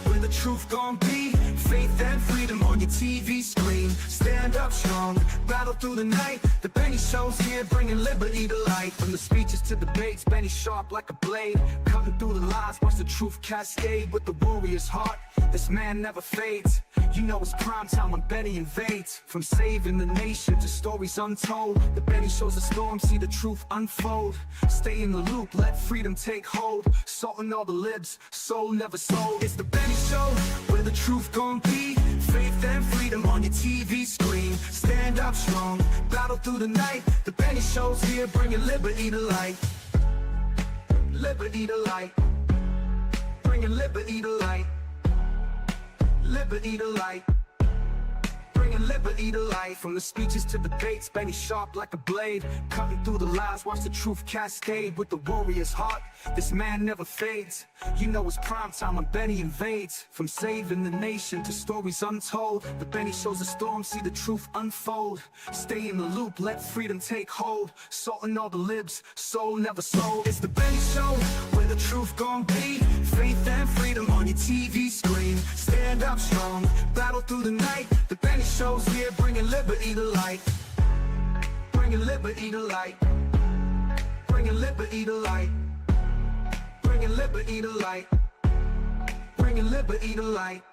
[SPEAKER 13] where the truth gon' be. Faith and freedom on your TV screen. Stand up strong, battle through the night. The Benny Show's here, bringing liberty to light. From the speeches to debates, Benny sharp like a blade. Cutting through the lies, watch the truth cascade. With the warrior's heart, this man never fades. You know it's prime time when Benny invades. From saving the nation to stories untold, the Benny Show's a storm, see the truth unfold. Stay in the loop, let freedom take hold. Salting all the libs, soul never sold. It's the Benny Show, where the truth gon' be. Faith and freedom on your TV screen. Stand up strong, battle through the night. The Benny Show's here, bringing liberty to light. Liberty to light. Bringing liberty to light. Liberty to light. Bringing liberty to life. From the speeches to debates, Benny sharp like a blade. Cutting through the lies, watch the truth cascade. With the warrior's heart, this man never fades. You know it's prime time when Benny invades. From saving the nation to stories untold, the Benny Show's a storm, see the truth unfold. Stay in the loop, let freedom take hold. Salting all the libs, soul never sold. It's the Benny Show, where the truth gon' be. Faith and freedom on your TV screen. Stand up strong, battle through the night. The Benny Show's here, bringing liberty to light. Bringing liberty to light. Bringing liberty to light. Bringing liberty to light. Bringing liberty to light.